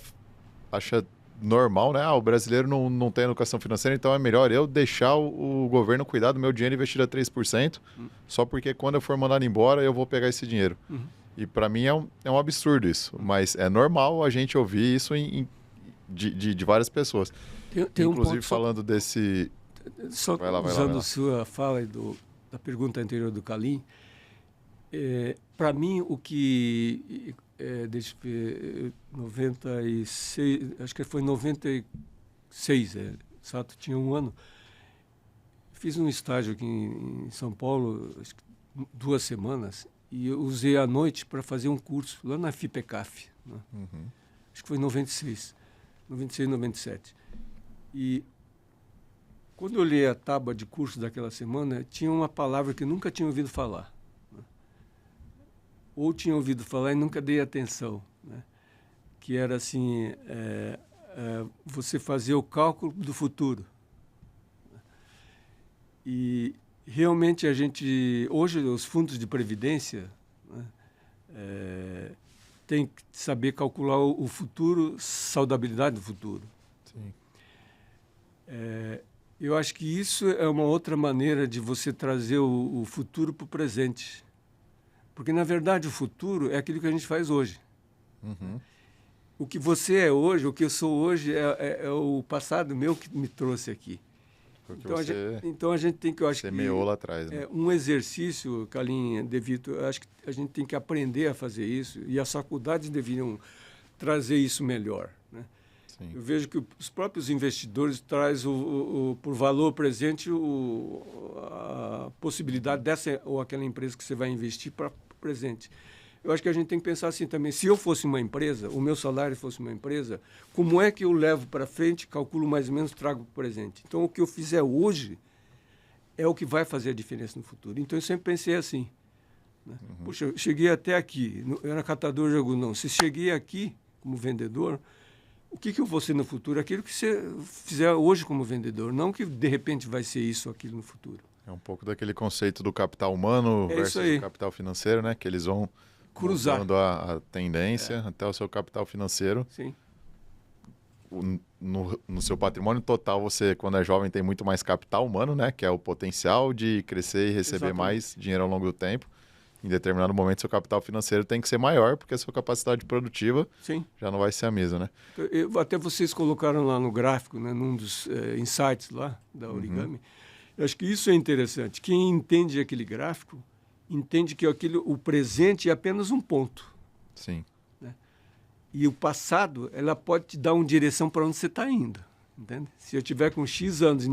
acha normal, né? O brasileiro não tem educação financeira, então é melhor eu deixar o governo cuidar do meu dinheiro e investir a 3%, só porque quando eu for mandado embora, eu vou pegar esse dinheiro. E para mim é um absurdo isso, mas é normal a gente ouvir isso de várias pessoas. Tem Inclusive um falando desse... Só usando sua fala e da pergunta anterior do Calim, para mim o que... deixa eu ver, 96, acho que foi 96, Sato tinha um ano. Fiz um estágio aqui em São Paulo, acho que 2 semanas, e eu usei a noite para fazer um curso lá na FIPECAF. Né? Acho que foi em 96, 97. E quando eu li a tábua de curso daquela semana, tinha uma palavra que eu nunca tinha ouvido falar. Né? Ou tinha ouvido falar e nunca dei atenção. Né? Que era assim, você fazer o cálculo do futuro. E realmente hoje os fundos de previdência, né, tem que saber calcular o futuro, saudabilidade do futuro. Sim. Eu acho que isso é uma outra maneira de você trazer o futuro para o presente. Porque, na verdade, o futuro é aquilo que a gente faz hoje. O que você é hoje, o que eu sou hoje, é o passado meu que me trouxe aqui. Então a gente tem que, eu acho semeou lá atrás, né? Um exercício, Calim, Devito, eu acho que a gente tem que aprender a fazer isso e as faculdades deveriam trazer isso melhor, né? Sim. Eu vejo que os próprios investidores trazem por valor presente a possibilidade dessa ou aquela empresa que você vai investir para o presente. Eu acho que a gente tem que pensar assim também. Se eu fosse uma empresa, o meu salário fosse uma empresa, como é que eu levo para frente, calculo mais ou menos, trago para o presente? Então, o que eu fizer hoje é o que vai fazer a diferença no futuro. Então, eu sempre pensei assim. Né? Puxa, eu cheguei até aqui, eu era catador de algodão. Se cheguei aqui como vendedor, o que eu vou ser no futuro? Aquilo que você fizer hoje como vendedor, não que de repente vai ser isso ou aquilo no futuro. É um pouco daquele conceito do capital humano versus o capital financeiro, né? Que eles vão cruzando a tendência até o seu capital financeiro. Sim. No seu patrimônio total, você, quando é jovem, tem muito mais capital humano, né? Que é o potencial de crescer e receber mais dinheiro ao longo do tempo. Em determinado momento, seu capital financeiro tem que ser maior, porque a sua capacidade produtiva já não vai ser a mesma, né? Até vocês colocaram lá no gráfico, né, num dos insights lá da Origami. Eu acho que isso é interessante. Quem entende aquele gráfico entende que o presente é apenas um ponto. Sim. Né? E o passado, ela pode te dar uma direção para onde você está indo. Entende? Se eu tiver com X anos e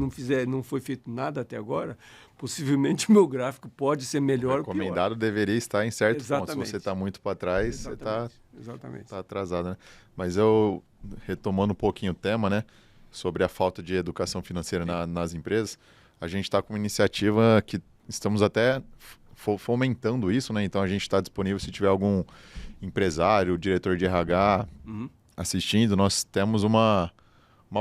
não foi feito nada até agora, possivelmente o meu gráfico pode ser melhor ou pior. O recomendado deveria estar em certo ponto. Se você está muito para trás, você está atrasado, né? Mas eu, retomando um pouquinho o tema, né, sobre a falta de educação financeira nas empresas, a gente está com uma iniciativa que estamos até fomentando isso, né? Então a gente está disponível se tiver algum empresário, diretor de RH assistindo. Nós temos uma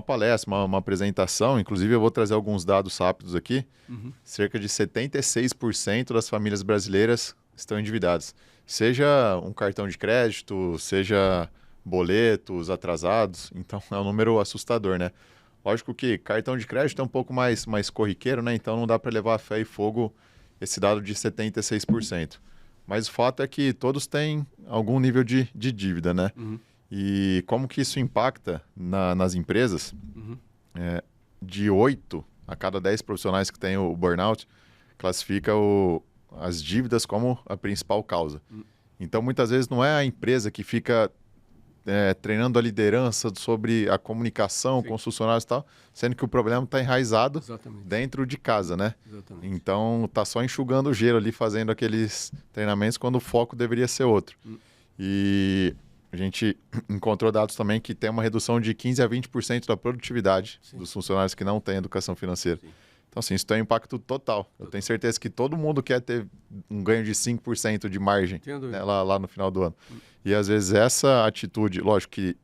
palestra, uma apresentação. Inclusive eu vou trazer alguns dados rápidos aqui. Cerca de 76% das famílias brasileiras estão endividadas. Seja um cartão de crédito, seja boletos atrasados. Então é um número assustador, né? Lógico que cartão de crédito é um pouco mais corriqueiro, né? Então não dá para levar a fé e fogo esse dado de 76%. Mas o fato é que todos têm algum nível de dívida, né? E como que isso impacta nas empresas? de 8 a cada 10 profissionais que tem o burnout, classifica as dívidas como a principal causa. Então, muitas vezes, não é a empresa que fica treinando a liderança sobre a comunicação com os funcionários e tal, sendo que o problema está enraizado dentro de casa, né? Exatamente. Então, está só enxugando o gelo ali, fazendo aqueles treinamentos, quando o foco deveria ser outro. E a gente encontrou dados também que tem uma redução de 15% a 20% da produtividade dos funcionários que não têm educação financeira. Então, assim, isso tem um impacto total. Eu tenho certeza que todo mundo quer ter um ganho de 5% de margem, né, lá no final do ano. E, às vezes, essa atitude... Lógico que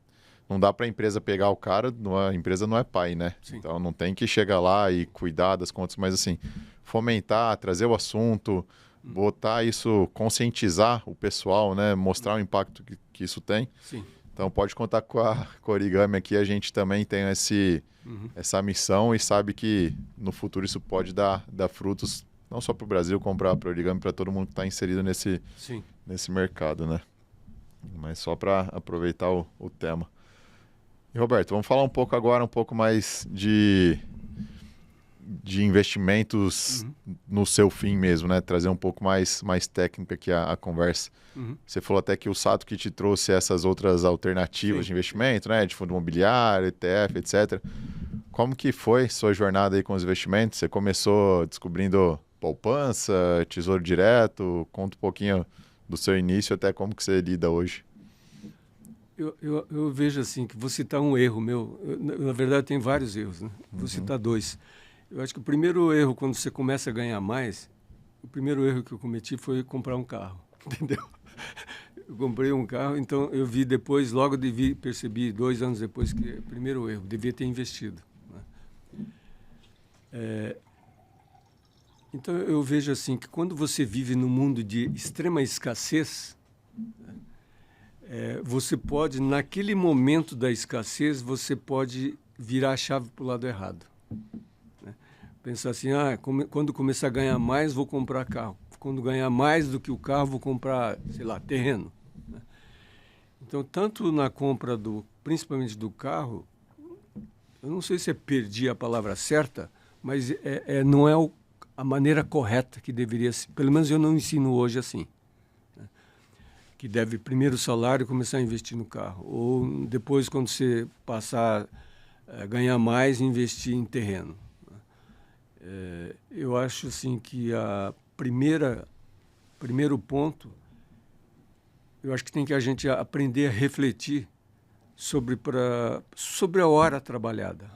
não dá para a empresa pegar o cara, a empresa não é pai, né? Sim. Então, não tem que chegar lá e cuidar das contas, mas, assim, fomentar, trazer o assunto, botar isso, conscientizar o pessoal, né? Mostrar o impacto que isso tem. Sim. Então, pode contar com a Origami aqui. A gente também tem essa missão e sabe que no futuro isso pode dar frutos, não só para o Brasil, como para a Origami, para todo mundo que está inserido nesse mercado, né? Mas só para aproveitar o tema. E, Roberto, vamos falar um pouco mais de investimentos no seu fim mesmo, né? Trazer um pouco mais técnica aqui a conversa. Você falou até que o Sato que te trouxe essas outras alternativas de investimento, né? De fundo imobiliário, ETF, etc. Como que foi sua jornada aí com os investimentos? Você começou descobrindo poupança, tesouro direto? Conta um pouquinho do seu início até como que você lida hoje. Eu vejo assim, que vou citar um erro meu. Na verdade, tem vários erros, né? Vou citar 2. Eu acho que o primeiro erro, quando você começa a ganhar mais, o primeiro erro que eu cometi foi comprar um carro, entendeu? Eu comprei um carro, então eu vi depois, percebi 2 anos depois que o primeiro erro, devia ter investido. Né? Então eu vejo assim, que quando você vive num mundo de extrema escassez, você pode, naquele momento da escassez, você pode virar a chave para o lado errado. Pensar assim, quando começar a ganhar mais, vou comprar carro. Quando ganhar mais do que o carro, vou comprar, sei lá, terreno. Então, tanto na compra, principalmente do carro, eu não sei se perdi a palavra certa, mas não é a maneira correta que deveria ser. Pelo menos eu não ensino hoje assim. Que deve primeiro o salário começar a investir no carro. Ou depois, quando você passar a ganhar mais, investir em terreno. Eu acho assim que primeiro ponto, eu acho que tem que a gente aprender a refletir sobre a hora trabalhada.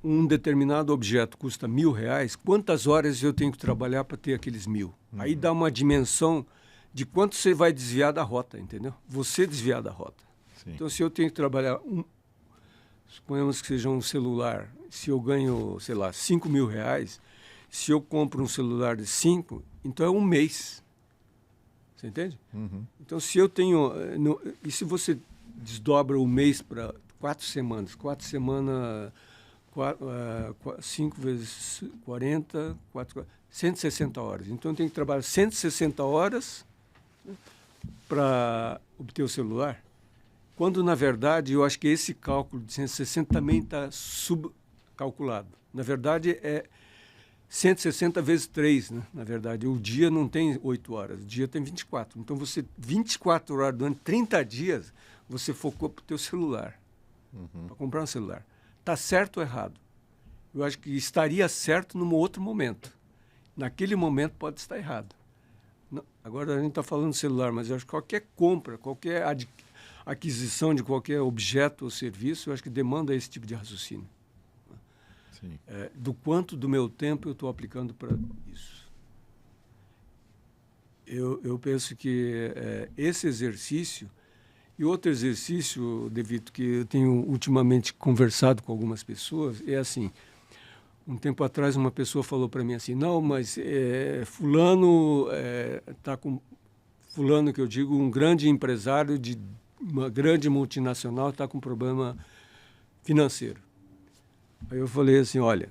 Um determinado objeto custa R$1.000, quantas horas eu tenho que trabalhar para ter aqueles 1.000? Aí dá uma dimensão de quanto você vai desviar da rota, entendeu? Você desviar da rota. Sim. Então, se eu tenho que trabalhar suponhamos que seja um celular, se eu ganho, sei lá, R$5.000, se eu compro um celular de 5, então é um mês. Você entende? Então, se eu tenho... E se você desdobra o mês para 4 semanas? 5 vezes 40, 160 horas. Então, eu tenho que trabalhar 160 horas para obter o celular. Quando, na verdade, eu acho que esse cálculo de 160 também está subcalculado. Na verdade, é 160 vezes 3, né? Na verdade. O dia não tem 8 horas, o dia tem 24. Então, 24 horas durante 30 dias, você focou para o teu celular, para comprar um celular. Está certo ou errado? Eu acho que estaria certo num outro momento. Naquele momento pode estar errado. Não, agora, a gente está falando de celular, mas eu acho que qualquer compra, qualquer aquisição de qualquer objeto ou serviço, eu acho que demanda esse tipo de raciocínio. Sim. Do quanto do meu tempo eu estou aplicando para isso. Eu penso que esse exercício e outro exercício, Devito, que eu tenho ultimamente conversado com algumas pessoas, é assim, um tempo atrás uma pessoa falou para mim assim, não, mas fulano está com... Fulano, que eu digo, um grande empresário de uma grande multinacional está com problema financeiro. Aí eu falei assim, olha,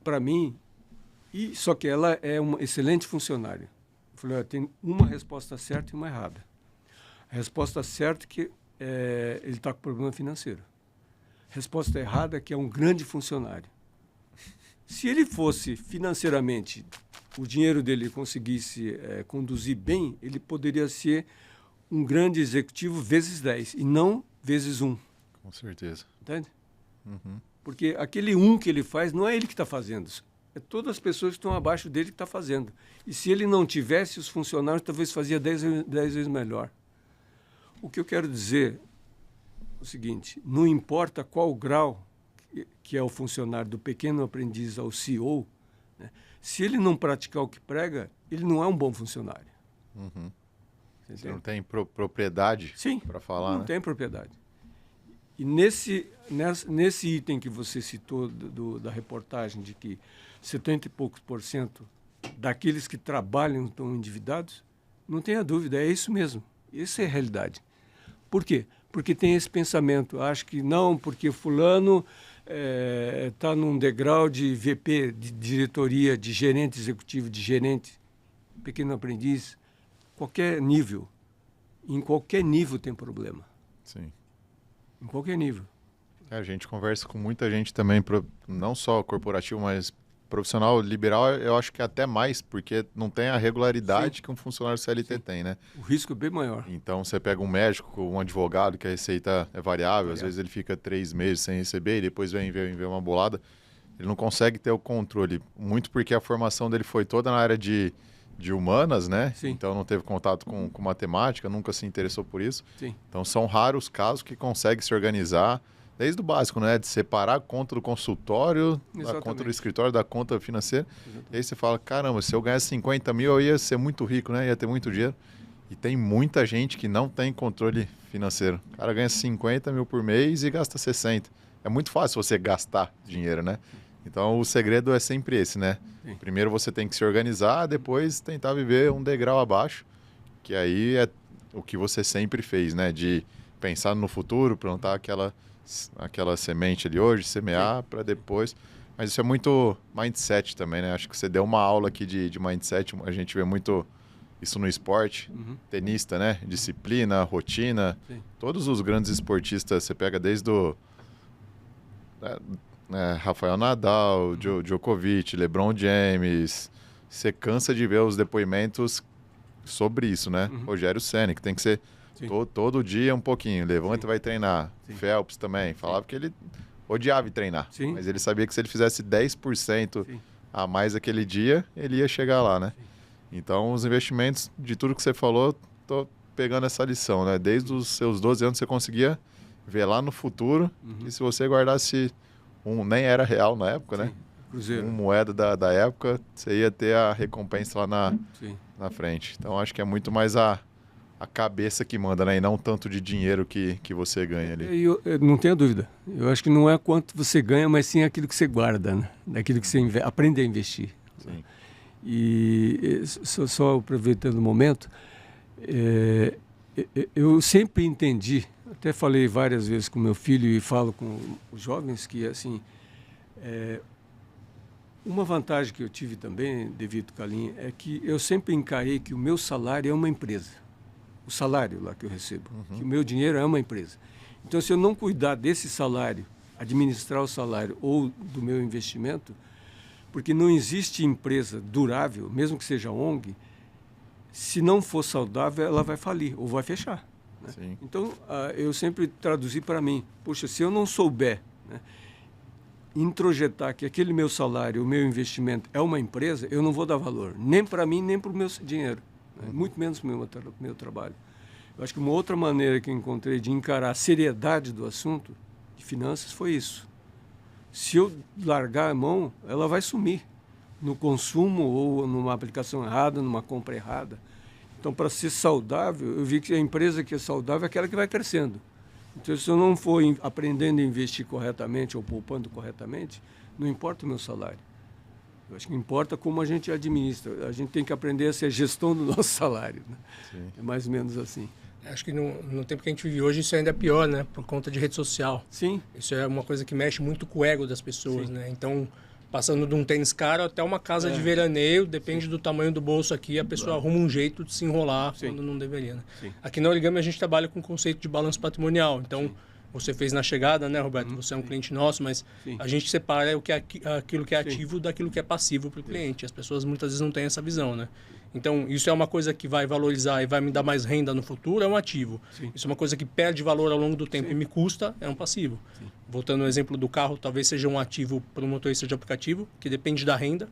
para mim, só que ela é uma excelente funcionária. Eu falei, olha, tem uma resposta certa e uma errada. A resposta certa é que ele está com problema financeiro. Resposta errada, que é um grande funcionário. Se ele fosse financeiramente, o dinheiro dele conseguisse conduzir bem, ele poderia ser um grande executivo vezes 10 e não vezes 1. Com certeza. Entende? Porque aquele 1 que ele faz não é ele que está fazendo. É todas as pessoas que estão abaixo dele que estão fazendo. E se ele não tivesse os funcionários, talvez fazia 10 vezes melhor. O que eu quero dizer é o seguinte, não importa qual grau que é o funcionário, do pequeno aprendiz ao CEO, né, se ele não praticar o que prega, ele não é um bom funcionário. Você não tem propriedade para falar, não tem propriedade. E nesse item que você citou da reportagem de que 70 e poucos % daqueles que trabalham estão endividados, não tenha dúvida, é isso mesmo. Essa é a realidade. Por quê? Porque tem esse pensamento. Acho que não, porque fulano está num degrau de VP, de diretoria, de gerente executivo, de gerente, pequeno aprendiz, qualquer nível. Em qualquer nível tem problema. Sim. Em qualquer nível. A gente conversa com muita gente também, não só corporativo, mas profissional liberal, eu acho que até mais, porque não tem a regularidade que um funcionário CLT tem, né? O risco é bem maior. Então, você pega um médico, um advogado, que a receita é variável, às vezes ele fica 3 meses sem receber e depois vem uma bolada. Ele não consegue ter o controle, muito porque a formação dele foi toda na área de humanas, né? Sim. Então, não teve contato com matemática, nunca se interessou por isso. Sim. Então, são raros casos que consegue se organizar, desde o básico, né? De separar a conta do consultório, da conta do escritório, da conta financeira. Exatamente. E aí você fala, caramba, se eu ganhasse 50 mil, eu ia ser muito rico, né? Ia ter muito dinheiro. E tem muita gente que não tem controle financeiro. O cara ganha 50 mil por mês e gasta 60. É muito fácil você gastar dinheiro, né? Então, o segredo é sempre esse, né? Sim. Primeiro você tem que se organizar, depois tentar viver um degrau abaixo, que aí é o que você sempre fez, né? De pensar no futuro, plantar aquela semente ali hoje, semear para depois. Mas isso é muito mindset também, né? Acho que você deu uma aula aqui de mindset, a gente vê muito isso no esporte, tenista, né? Disciplina, rotina. Sim. Todos os grandes esportistas, você pega desde o Rafael Nadal, Djokovic, LeBron James, você cansa de ver os depoimentos sobre isso, né? Rogério Ceni, que tem que ser todo dia um pouquinho, levanta e vai treinar. Sim. Phelps também, falava que ele odiava treinar, mas ele sabia que se ele fizesse 10% a mais aquele dia, ele ia chegar lá, né? Sim. Então, os investimentos, de tudo que você falou, tô pegando essa lição, né? Desde os seus 12 anos você conseguia ver lá no futuro, que se você guardasse nem era real na época, né? Cruzeiro. Uma moeda da época, você ia ter a recompensa lá na frente. Então, acho que é muito mais a cabeça que manda, né? E não tanto de dinheiro que você ganha ali. Eu não tenho dúvida. Eu acho que não é quanto você ganha, mas sim aquilo que você guarda, né? Daquilo que você aprende a investir. Sim. E só aproveitando o momento, eu sempre entendi, até falei várias vezes com meu filho e falo com os jovens, que assim, uma vantagem que eu tive também, devido ao Calim, é que eu sempre encarei que o meu salário é uma empresa. O salário lá que eu recebo, que o meu dinheiro é uma empresa. Então, se eu não cuidar desse salário, administrar o salário ou do meu investimento, porque não existe empresa durável, mesmo que seja ONG, se não for saudável, ela vai falir ou vai fechar. Né? Então, eu sempre traduzi para mim, poxa, se eu não souber, né, introjetar que aquele meu salário, o meu investimento é uma empresa, eu não vou dar valor, nem para mim, nem para o meu dinheiro. Muito menos para o meu trabalho. Eu acho que uma outra maneira que eu encontrei de encarar a seriedade do assunto de finanças foi isso. Se eu largar a mão, ela vai sumir no consumo ou numa aplicação errada, numa compra errada. Então, para ser saudável, eu vi que a empresa que é saudável é aquela que vai crescendo. Então, se eu não for aprendendo a investir corretamente ou poupando corretamente, não importa o meu salário. Eu acho que importa como a gente administra. A gente tem que aprender a ser gestão do nosso salário. Né? É mais ou menos assim. Acho que no tempo que a gente vive hoje, isso ainda é pior, né? Por conta de rede social. Sim. Isso é uma coisa que mexe muito com o ego das pessoas, né? Então, passando de um tênis caro até uma casa de veraneio, depende do tamanho do bolso aqui, a pessoa arruma um jeito de se enrolar quando não deveria, né? Aqui na Origami a gente trabalha com o conceito de balanço patrimonial. Então, você fez na chegada, né, Roberto? Você é um cliente nosso, mas a gente separa aquilo que é ativo daquilo que é passivo para o cliente. As pessoas muitas vezes não têm essa visão, né? Então, isso é uma coisa que vai valorizar e vai me dar mais renda no futuro, é um ativo. Sim. Isso é uma coisa que perde valor ao longo do tempo e me custa, é um passivo. Sim. Voltando ao exemplo do carro, talvez seja um ativo para um motorista de aplicativo, que depende da renda,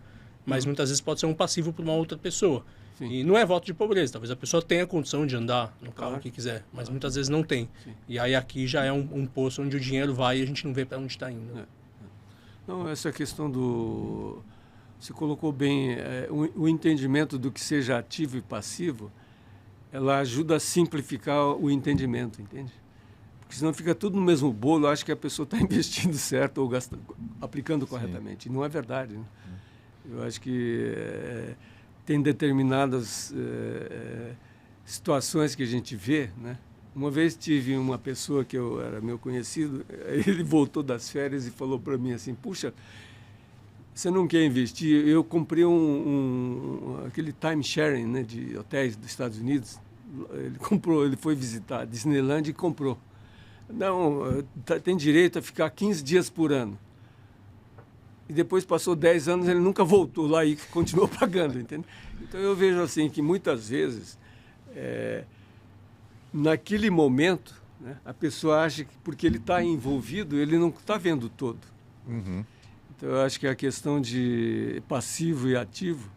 mas muitas vezes pode ser um passivo para uma outra pessoa. Sim. E não é voto de pobreza, talvez a pessoa tenha condição de andar no carro que quiser, mas muitas vezes não tem. Sim. E aí aqui já é um poço onde o dinheiro vai e a gente não vê para onde está indo. Não, essa questão do... Você colocou bem, o entendimento do que seja ativo e passivo, ela ajuda a simplificar o entendimento, entende? Porque senão fica tudo no mesmo bolo, acho que a pessoa está investindo certo ou aplicando corretamente. E não é verdade, né? Eu acho que tem determinadas situações que a gente vê, né? Uma vez tive uma pessoa que era meu conhecido, ele voltou das férias e falou para mim assim, puxa, você não quer investir? Eu comprei aquele time sharing, né, de hotéis dos Estados Unidos. Ele foi visitar a Disneyland e comprou. Não, tem direito a ficar 15 dias por ano. E depois passou 10 anos, ele nunca voltou lá e continuou pagando, entende? Então eu vejo assim que muitas vezes, naquele momento, né, a pessoa acha que porque ele está envolvido, ele não está vendo todo. Uhum. Então, eu acho que a questão de passivo e ativo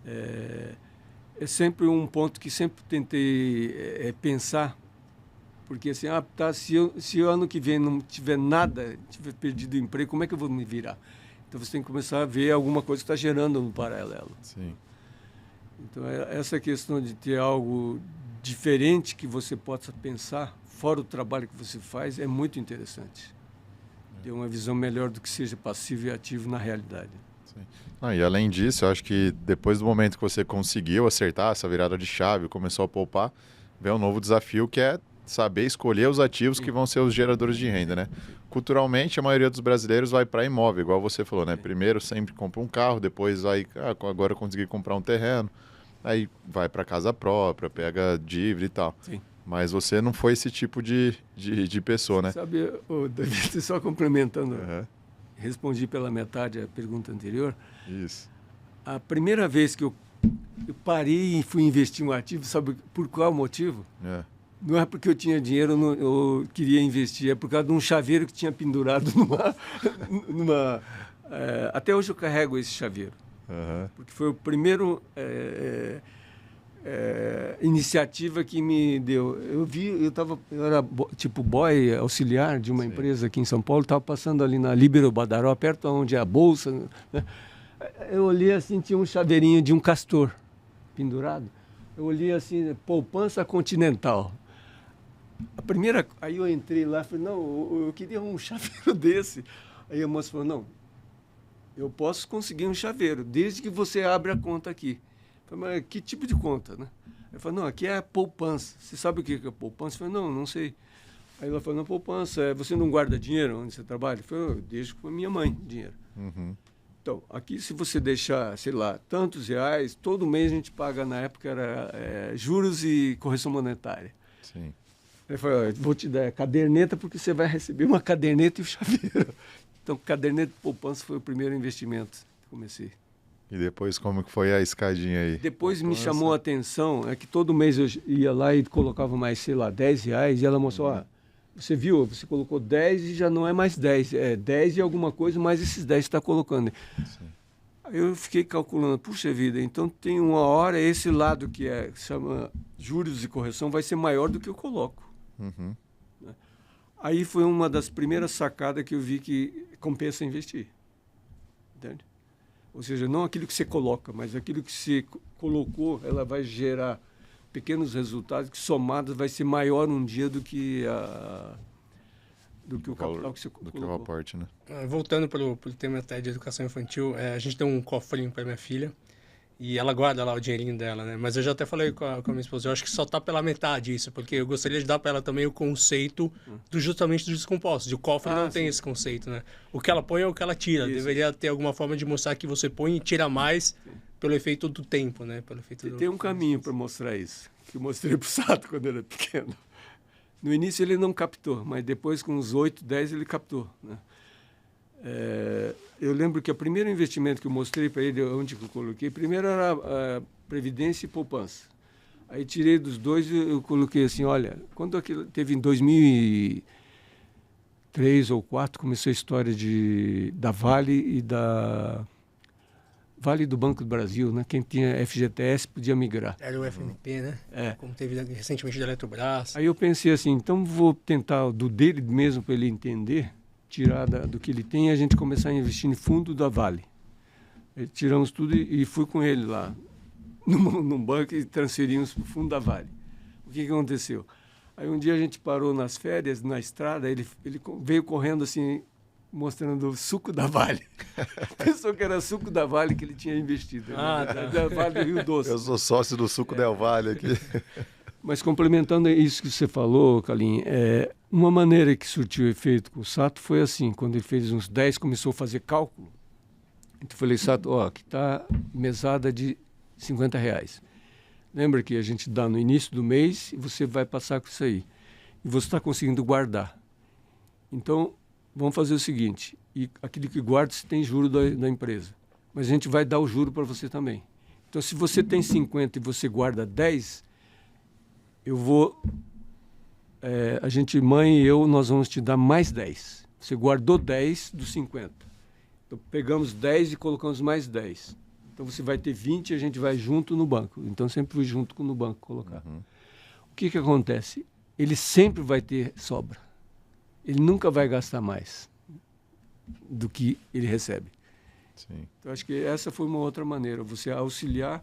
é sempre um ponto que sempre tentei pensar, porque assim, se o ano que vem não tiver nada, tiver perdido o emprego, como é que eu vou me virar? Então, você tem que começar a ver alguma coisa que está gerando um paralelo. Sim. Então, essa questão de ter algo diferente que você possa pensar, fora o trabalho que você faz, é muito interessante. Ter uma visão melhor do que seja passivo e ativo na realidade. Sim. E além disso, eu acho que depois do momento que você conseguiu acertar essa virada de chave, começou a poupar, vem um novo desafio que é saber escolher os ativos que vão ser os geradores de renda, né? Culturalmente, a maioria dos brasileiros vai para imóvel, igual você falou, né? Primeiro sempre compra um carro, depois vai, agora consegui comprar um terreno, aí vai para casa própria, pega dívida e tal. Sim. Mas você não foi esse tipo de pessoa, né? Sabe, David, só complementando, respondi pela metade a pergunta anterior. Isso. A primeira vez que eu parei e fui investir em um ativo, sabe por qual motivo? Não é porque eu tinha dinheiro, eu queria investir, é por causa de um chaveiro que tinha pendurado numa até hoje eu carrego esse chaveiro. Porque foi o primeiro... iniciativa que me deu. Eu era tipo boy auxiliar de uma empresa aqui em São Paulo, estava passando ali na Líbero Badaró, perto onde é a Bolsa, né? Eu olhei assim, tinha um chaveirinho de um castor pendurado. Eu olhei assim, poupança continental. Aí eu entrei lá e falei, não, eu queria um chaveiro desse. Aí a moça falou, não, eu posso conseguir um chaveiro, desde que você abra a conta aqui. Eu falei, mas que tipo de conta, né? Eu falei, não, aqui é poupança. Você sabe o que é poupança? Eu falei, não sei. Aí ela falou, não, poupança, você não guarda dinheiro onde você trabalha? Eu falei, eu deixo com a minha mãe dinheiro. Uhum. Então, aqui se você deixar, sei lá, tantos reais, todo mês a gente paga, na época era juros e correção monetária. Sim. Eu falei, vou te dar a caderneta porque você vai receber uma caderneta e o chaveiro. Então, caderneta de poupança foi o primeiro investimento que comecei. E depois como que foi a escadinha aí? Depois me chamou a atenção, que todo mês eu ia lá e colocava mais, sei lá, 10 reais, e ela mostrou, você viu, você colocou 10 e já não é mais 10, é 10 e alguma coisa, mais esses 10 que está colocando. Sim. Aí eu fiquei calculando, puxa vida, então tem uma hora, esse lado que chama juros e correção vai ser maior do que eu coloco. Uhum. Aí foi uma das primeiras sacadas que eu vi que compensa investir. Entende? Ou seja, não aquilo que você coloca, mas aquilo que você colocou, ela vai gerar pequenos resultados que somados vai ser maior um dia do que o capital que você colocou. Do que o aporte, né? Voltando para o tema até de educação infantil, a gente tem um cofrinho para minha filha e ela guarda lá o dinheirinho dela, né? Mas eu já até falei com a minha esposa, eu acho que só está pela metade isso, porque eu gostaria de dar para ela também o conceito justamente dos descompostos. O cofre não tem esse conceito, né? O que ela põe é o que ela tira. Isso. Deveria ter alguma forma de mostrar que você põe e tira mais pelo efeito do tempo, né? Pelo efeito tem um caminho para mostrar isso, que eu mostrei para o Sato quando ele era pequeno. No início ele não captou, mas depois com uns 8, 10 ele captou, né? Eu lembro que o primeiro investimento que eu mostrei para ele, onde que eu coloquei, primeiro era a Previdência e Poupança. Aí tirei dos dois e eu coloquei assim, olha, quando aquilo teve em 2003 ou 2004, começou a história da Vale e da Vale do Banco do Brasil, né? Quem tinha FGTS podia migrar. Era o FNP, né? É. Como teve recentemente da Eletrobras. Aí eu pensei assim, então vou tentar do dele mesmo para ele entender, tirar do que ele tem e a gente começar a investir em fundo da Vale. Aí tiramos tudo e fui com ele lá num banco e transferimos para o fundo da Vale. O que aconteceu? Aí um dia a gente parou nas férias, na estrada, ele veio correndo assim, mostrando o suco da Vale. Pensou que era suco da Vale que ele tinha investido. Da Vale do Rio Doce. Eu sou sócio do suco Del Vale aqui. Mas complementando isso que você falou, Calim, uma maneira que surtiu efeito com o Sato foi assim, quando ele fez uns 10, começou a fazer cálculo. Então eu falei, Sato, aqui está mesada de R$50. Lembra que a gente dá no início do mês e você vai passar com isso aí. E você está conseguindo guardar. Então, vamos fazer o seguinte, e aquilo que guarda, você tem juro da empresa. Mas a gente vai dar o juro para você também. Então, se você tem 50 e você guarda 10, a gente, mãe e eu, nós vamos te dar mais 10. Você guardou 10 dos 50. Então, pegamos 10 e colocamos mais 10. Então, você vai ter 20 e a gente vai junto no banco. Então, sempre fui junto no banco colocar. Uhum. O que acontece? Ele sempre vai ter sobra. Ele nunca vai gastar mais do que ele recebe. Sim. Então, acho que essa foi uma outra maneira. Você auxiliar,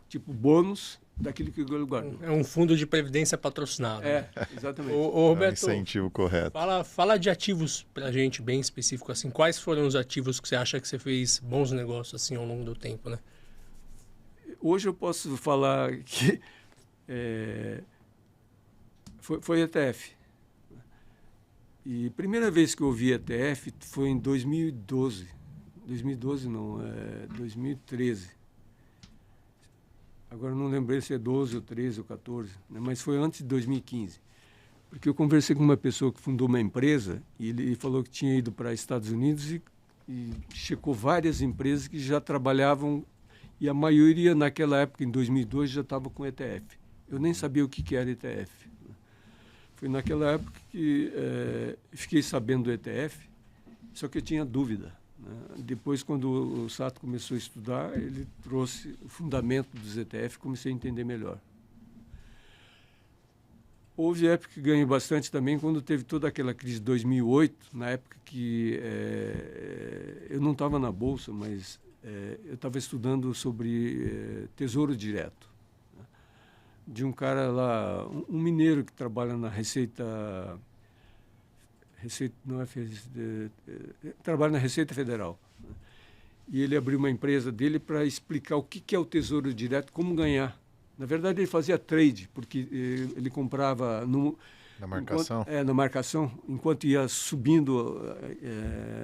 tipo, bônus daquilo que ele guardou. É um fundo de previdência patrocinado. Exatamente. Ô, Roberto, é um incentivo correto. Fala de ativos pra gente, bem específico, assim. Quais foram os ativos que você acha que você fez bons negócios, assim, ao longo do tempo, né? Hoje eu posso falar que foi ETF. E a primeira vez que eu vi ETF foi em 2012. 2012 não, 2013. Agora não lembrei se é 12 ou 13 ou 14, né? Mas foi antes de 2015. Porque eu conversei com uma pessoa que fundou uma empresa e ele falou que tinha ido para Estados Unidos e checou várias empresas que já trabalhavam e a maioria naquela época, em 2002, já estava com ETF. Eu nem sabia o que era ETF. Foi naquela época que fiquei sabendo do ETF, só que eu tinha dúvida, né? Depois, quando o Sato começou a estudar, ele trouxe o fundamento dos ETF e comecei a entender melhor. Houve época que ganhei bastante também quando teve toda aquela crise de 2008, na época que eu não estava na Bolsa, mas eu estava estudando sobre Tesouro Direto. De um cara lá, um mineiro que trabalha na trabalha na Receita Federal. E ele abriu uma empresa dele para explicar o que é o Tesouro Direto, como ganhar. Na verdade, ele fazia trade, porque ele comprava na marcação? Na marcação, enquanto ia subindo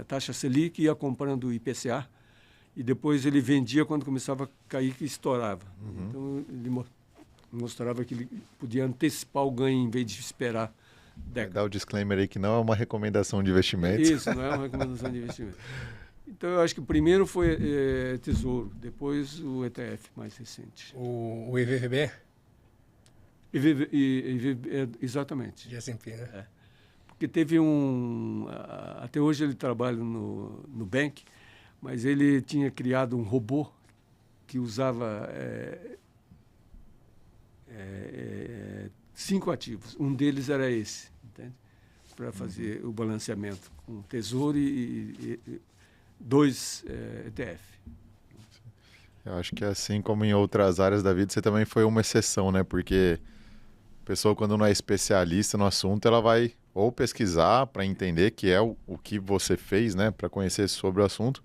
a taxa Selic, ia comprando IPCA, e depois ele vendia quando começava a cair, que estourava. Uhum. Então, ele mostrava que ele podia antecipar o ganho em vez de esperar décadas. Dá o disclaimer aí que não é uma recomendação de investimento. Isso, não é uma recomendação de investimento. Então, eu acho que o primeiro foi Tesouro, depois o ETF mais recente. O EVVB? Exatamente. De S&P, né? Porque teve até hoje ele trabalha no Nubank, mas ele tinha criado um robô que usava 5 ativos. Um deles era esse, entende? Para fazer o balanceamento com Tesouro e 2 ETF. Eu acho que assim como em outras áreas da vida, você também foi uma exceção, né? Porque a pessoa, quando não é especialista no assunto, ela vai ou pesquisar para entender que é o que você fez, né? Para conhecer sobre o assunto,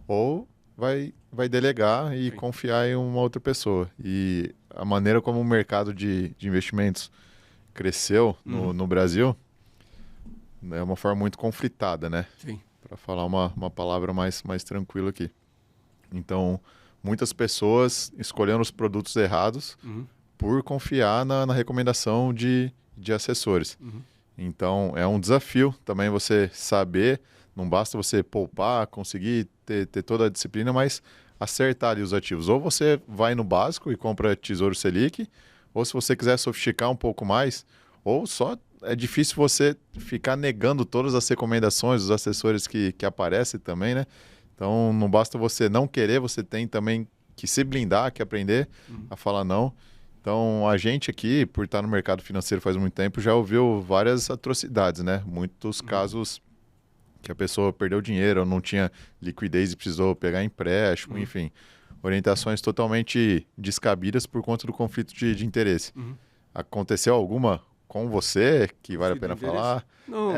ou vai delegar e confiar em uma outra pessoa. E a maneira como o mercado de investimentos cresceu no Brasil é uma forma muito conflitada, né? Sim. Para falar uma palavra mais tranquila aqui. Então, muitas pessoas escolhendo os produtos errados por confiar na recomendação de de assessores. Então, é um desafio também você saber, não basta você poupar, conseguir ter toda a disciplina, mas acertar ali os ativos. Ou você vai no básico e compra Tesouro Selic, ou se você quiser sofisticar um pouco mais, ou só é difícil você ficar negando todas as recomendações dos assessores que aparecem também, né? Então, não basta você não querer, você tem também que se blindar, que aprender a falar não. Então, a gente aqui, por estar no mercado financeiro faz muito tempo, já ouviu várias atrocidades, né? Muitos casos que a pessoa perdeu dinheiro, ou não tinha liquidez e precisou pegar empréstimo, enfim. Orientações totalmente descabidas por conta do conflito de interesse. Aconteceu alguma com você que vale a pena falar?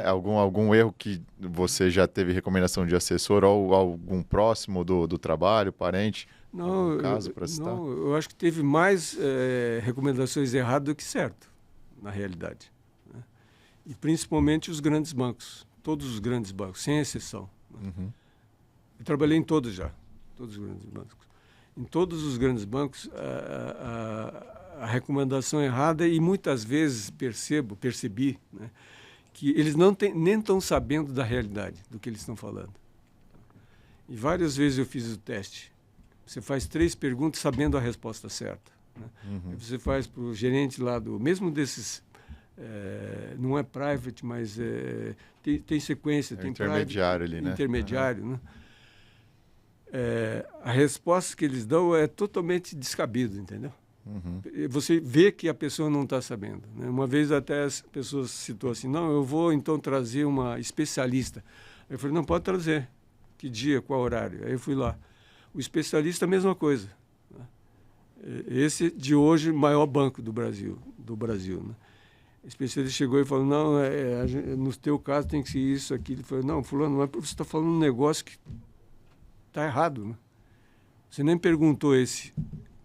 Algum erro que você já teve recomendação de assessor ou algum próximo do trabalho, parente? Não, caso para citar? Não, eu acho que teve mais recomendações erradas do que certo, na realidade. Né? E principalmente os grandes bancos, todos os grandes bancos, sem exceção. Né? Eu trabalhei em todos já, todos os grandes bancos. Em todos os grandes bancos, a recomendação errada, e muitas vezes percebi, né, que eles nem estão sabendo da realidade, do que eles estão falando. E várias vezes eu fiz o teste. Você faz 3 perguntas sabendo a resposta certa. Né? Você faz para o gerente lá mesmo desses, não é private, mas tem sequência, tem intermediário private, ali, né? Intermediário, né? A resposta que eles dão é totalmente descabida, entendeu? Você vê que a pessoa não está sabendo. Né? Uma vez até as pessoas citou assim, não, eu vou então trazer uma especialista. Eu falei, não, pode trazer. Que dia, qual horário? Aí eu fui lá. O especialista, a mesma coisa. Né? Esse, de hoje, maior banco do Brasil. Né? O especialista chegou e falou, não, no teu caso tem que ser isso, aquilo. Ele falou, não, fulano, mas você está falando um negócio que está errado. Né? Você nem perguntou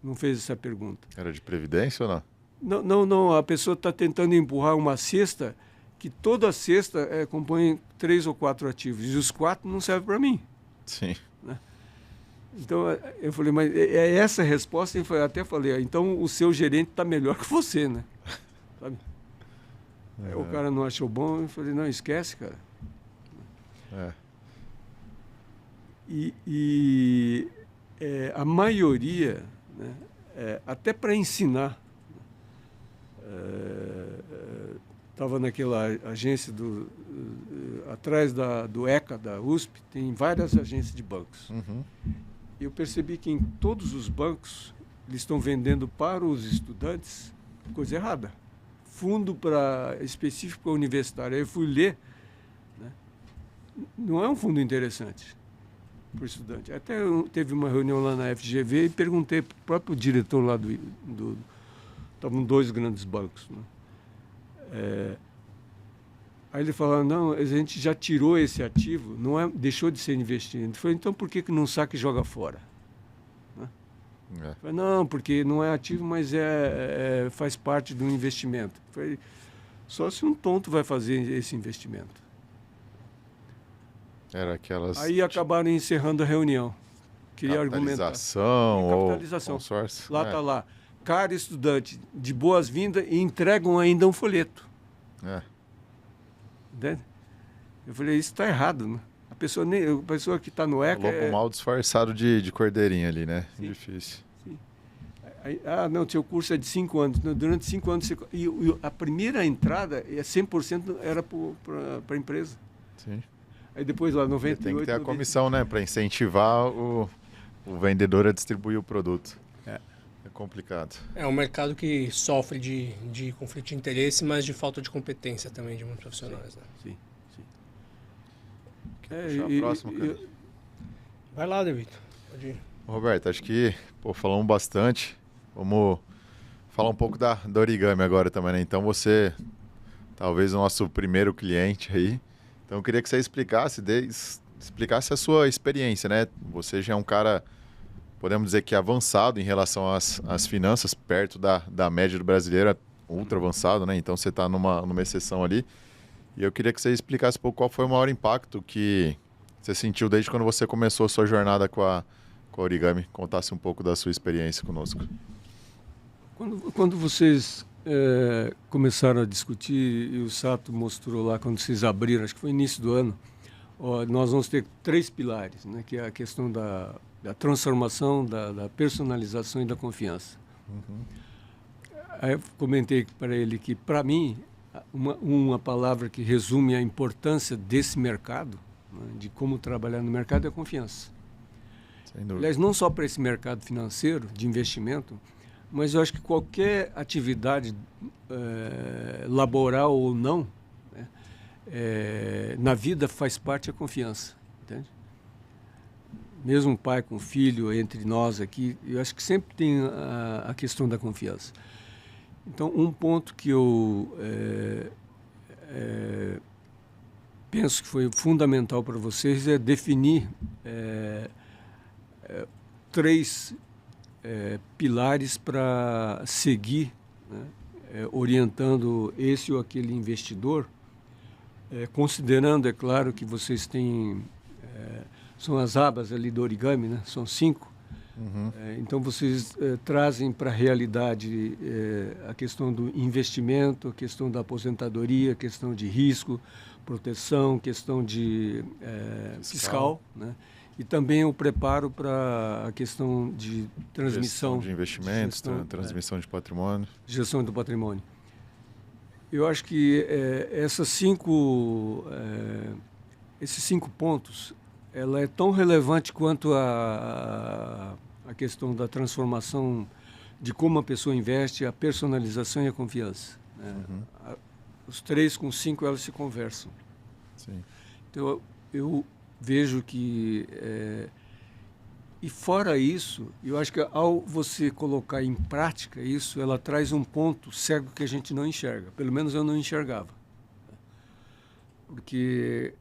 não fez essa pergunta. Era de previdência ou não? Não. A pessoa está tentando empurrar uma cesta que toda cesta compõe 3 ou 4 ativos. E os 4 não servem para mim. Sim. Né? Então, eu falei, mas é essa a resposta? Eu até falei, então o seu gerente está melhor que você, né? Sabe? O cara não achou bom, eu falei, não, esquece, cara. A maioria, né, até para ensinar, estava naquela agência atrás do ECA, da USP, tem várias agências de bancos. Eu percebi que em todos os bancos eles estão vendendo para os estudantes coisa errada. Fundo específico para universitário. Aí eu fui ler, né? Não é um fundo interessante para o estudante. Até teve uma reunião lá na FGV e perguntei para o próprio diretor lá estavam 2 grandes bancos. Né? Aí ele falou, não, a gente já tirou esse ativo, deixou de ser investido. Eu falei, então por que não saca e joga fora? Né? Eu falei, não, porque não é ativo, mas faz parte do investimento. Eu falei, só se um tonto vai fazer esse investimento. Aí acabaram encerrando a reunião. Queria argumentar. Capitalização ou consórcio. Lá está lá. Cara estudante, de boas-vindas, e entregam ainda um folheto. Entende? Eu falei, isso está errado, né? A pessoa que está no ECA... Lobo mal disfarçado de cordeirinha ali, né? Sim. Difícil. Sim. Não, seu curso é de 5 anos. Durante 5 anos... E a primeira entrada, 100% era para a empresa. Sim. Aí depois lá, 98... Tem que ter a comissão, né? Para incentivar o vendedor a distribuir o produto. É complicado. É um mercado que sofre de conflito de interesse, mas de falta de competência também de muitos profissionais. Sim, né? Sim. Puxar a próxima, cara. Vai lá, David. Pode ir. Roberto, acho que falamos bastante. Vamos falar um pouco da Origami agora também, né? Então você, talvez o nosso primeiro cliente aí. Então eu queria que você explicasse a sua experiência, né? Você já é um cara... podemos dizer que avançado em relação às finanças, perto da média do brasileiro, ultra avançado, né? Então você está numa exceção ali. E eu queria que você explicasse um pouco qual foi o maior impacto que você sentiu desde quando você começou a sua jornada com a Origami. Contasse um pouco da sua experiência conosco. Quando vocês começaram a discutir e o Sato mostrou lá quando vocês abriram, acho que foi início do ano, nós vamos ter 3 pilares, né, que é a questão da transformação, da personalização e da confiança. Uhum. Aí eu comentei para ele que, para mim, uma palavra que resume a importância desse mercado, né, de como trabalhar no mercado, é a confiança. Sem dúvida. Aliás, não só para esse mercado financeiro, de investimento, mas eu acho que qualquer atividade laboral ou não, né, na vida faz parte a confiança, entende? Mesmo pai com filho, entre nós aqui, eu acho que sempre tem a questão da confiança. Então, um ponto que eu penso que foi fundamental para vocês é definir 3 pilares para seguir, né, orientando esse ou aquele investidor, considerando, é claro, que vocês têm... são as abas ali do origami, né? São 5. Uhum. Então, vocês trazem para a realidade a questão do investimento, a questão da aposentadoria, a questão de risco, proteção, questão de fiscal, né? E também o preparo para a questão de transmissão. Gestão de investimentos, transmissão de patrimônio. Gestão do patrimônio. Eu acho que esses 5 pontos, ela é tão relevante quanto a questão da transformação de como a pessoa investe, a personalização e a confiança. Uhum. Os 3 com 5, elas se conversam. Sim. Então, eu vejo que... e fora isso, eu acho que ao você colocar em prática isso, ela traz um ponto cego que a gente não enxerga. Pelo menos eu não enxergava. Porque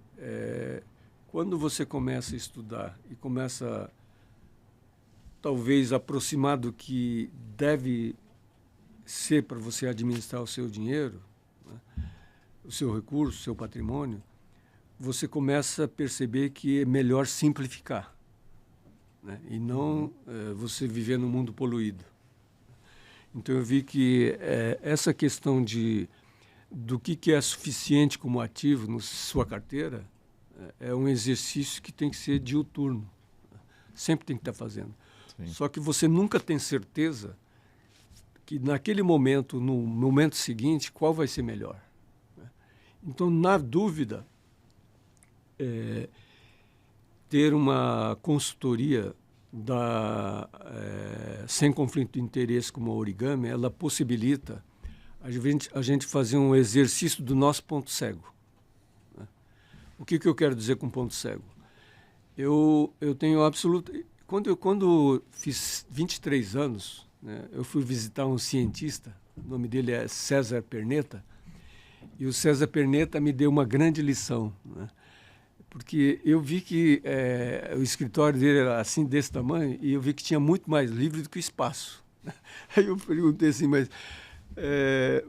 quando você começa a estudar e começa, talvez, aproximar do que deve ser para você administrar o seu dinheiro, né, o seu recurso, o seu patrimônio, você começa a perceber que é melhor simplificar, né, e não você viver num mundo poluído. Então, eu vi que essa questão do que é suficiente como ativo na sua carteira é um exercício que tem que ser diuturno. Sempre tem que estar fazendo. Sim. Só que você nunca tem certeza que naquele momento, no momento seguinte, qual vai ser melhor. Então, na dúvida, ter uma consultoria sem conflito de interesse como a Origami, ela possibilita a gente fazer um exercício do nosso ponto cego. O que eu quero dizer com ponto cego? Eu tenho absoluto... Quando fiz 23 anos, né, eu fui visitar um cientista, o nome dele é César Perneta, e o César Perneta me deu uma grande lição, né, porque eu vi que o escritório dele era assim, desse tamanho, e eu vi que tinha muito mais livro do que espaço. Aí eu perguntei assim, mas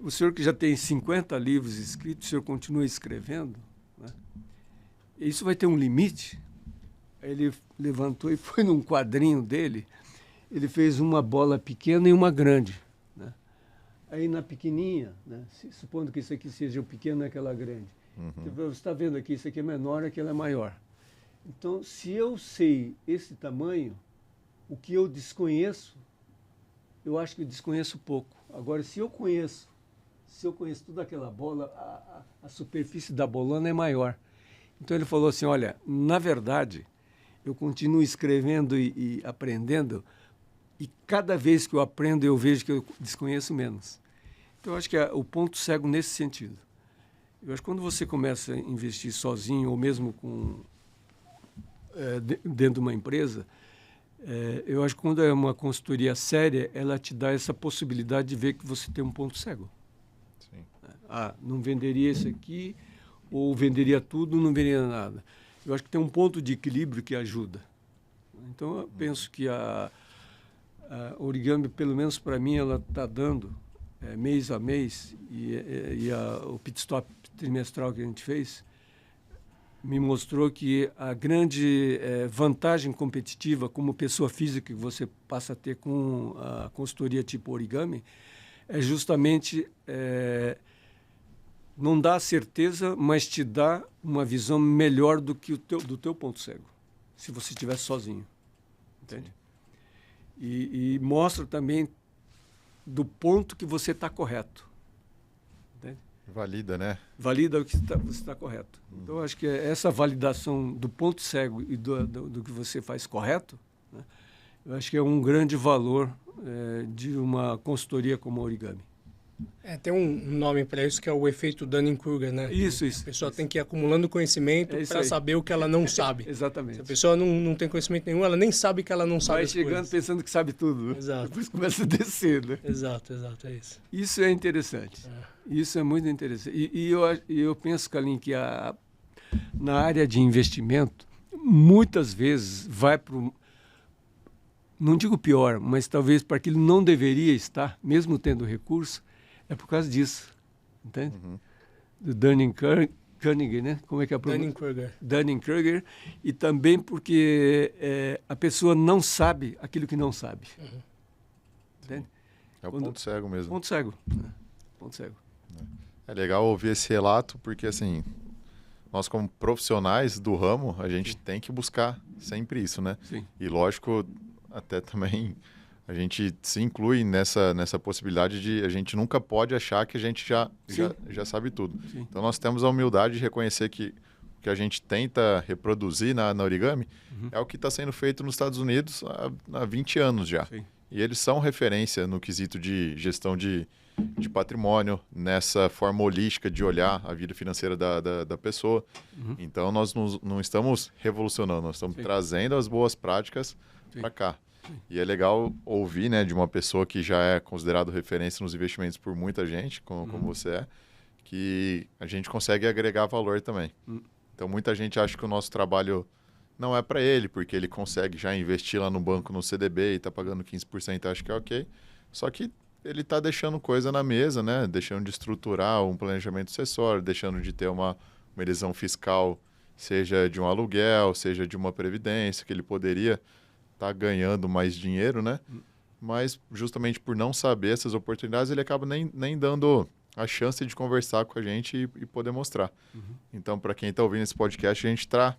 o senhor que já tem 50 livros escritos, o senhor continua escrevendo? Isso vai ter um limite? Ele levantou e foi num quadrinho dele, ele fez uma bola pequena e uma grande, né? Aí na pequenininha, né, supondo que isso aqui seja o pequeno e aquela grande, uhum. Você está vendo aqui, isso aqui é menor, aquela é maior. Então, se eu sei esse tamanho, o que eu desconheço, eu acho que eu desconheço pouco. Agora, se eu conheço toda aquela bola, a superfície da bolona é maior. Então ele falou assim, olha, na verdade, eu continuo escrevendo e aprendendo, e cada vez que eu aprendo eu vejo que eu desconheço menos. Então eu acho que é o ponto cego nesse sentido. Eu acho que quando você começa a investir sozinho, ou mesmo dentro de uma empresa, eu acho que quando é uma consultoria séria, ela te dá essa possibilidade de ver que você tem um ponto cego. Sim. Não venderia isso aqui, ou venderia tudo, não venderia nada. Eu acho que tem um ponto de equilíbrio que ajuda. Então, eu penso que a Origami, pelo menos para mim, ela está dando mês a mês, e o pit stop trimestral que a gente fez me mostrou que a grande vantagem competitiva como pessoa física que você passa a ter com a consultoria tipo Origami é justamente não dá certeza, mas te dá uma visão melhor do teu ponto cego, se você estiver sozinho. Entende? E mostra também do ponto que você está correto. Entende? Valida, né? Valida o que você está correto. Então, eu acho que essa validação do ponto cego e do que você faz correto, né, eu acho que é um grande valor de uma consultoria como a Origami. Tem um nome para isso que é o efeito Dunning-Kruger, né? Isso. A pessoa tem que ir acumulando conhecimento para saber o que ela não sabe. Exatamente. Se a pessoa não tem conhecimento nenhum, ela nem sabe que ela não sabe as chegando coisas. Pensando que sabe tudo. Exato. Depois começa a descer, né? Exato, é isso. Isso é interessante. Isso é muito interessante. E eu penso, Kalim, que na área de investimento, muitas vezes vai para não digo pior, mas talvez para que ele não deveria estar, mesmo tendo recurso, é por causa disso, entende? Do Dunning-Kruger, né? Como é que é a pronúncia? Dunning-Kruger. E também porque a pessoa não sabe aquilo que não sabe. Entende? É o ponto cego mesmo. Ponto cego. Ponto cego. É legal ouvir esse relato, porque assim, nós como profissionais do ramo, a gente tem que buscar sempre isso, né? Sim. E lógico, até também a gente se inclui nessa possibilidade de a gente nunca pode achar que a gente já sabe tudo. Sim. Então nós temos a humildade de reconhecer que o que a gente tenta reproduzir na Origami é o que está sendo feito nos Estados Unidos há 20 anos já. Sim. E eles são referência no quesito de gestão de patrimônio, nessa forma holística de olhar a vida financeira da pessoa. Então nós não estamos revolucionando, nós estamos trazendo as boas práticas para cá. E é legal ouvir, né, de uma pessoa que já é considerado referência nos investimentos por muita gente, como você é, que a gente consegue agregar valor também. Então, muita gente acha que o nosso trabalho não é para ele, porque ele consegue já investir lá no banco, no CDB, e está pagando 15%, acho que é ok. Só que ele está deixando coisa na mesa, né? Deixando de estruturar um planejamento sucessório, deixando de ter uma elisão fiscal, seja de um aluguel, seja de uma previdência, que ele poderia tá ganhando mais dinheiro, né? Mas justamente por não saber essas oportunidades, ele acaba nem dando a chance de conversar com a gente e poder mostrar. Então, para quem está ouvindo esse podcast, a gente está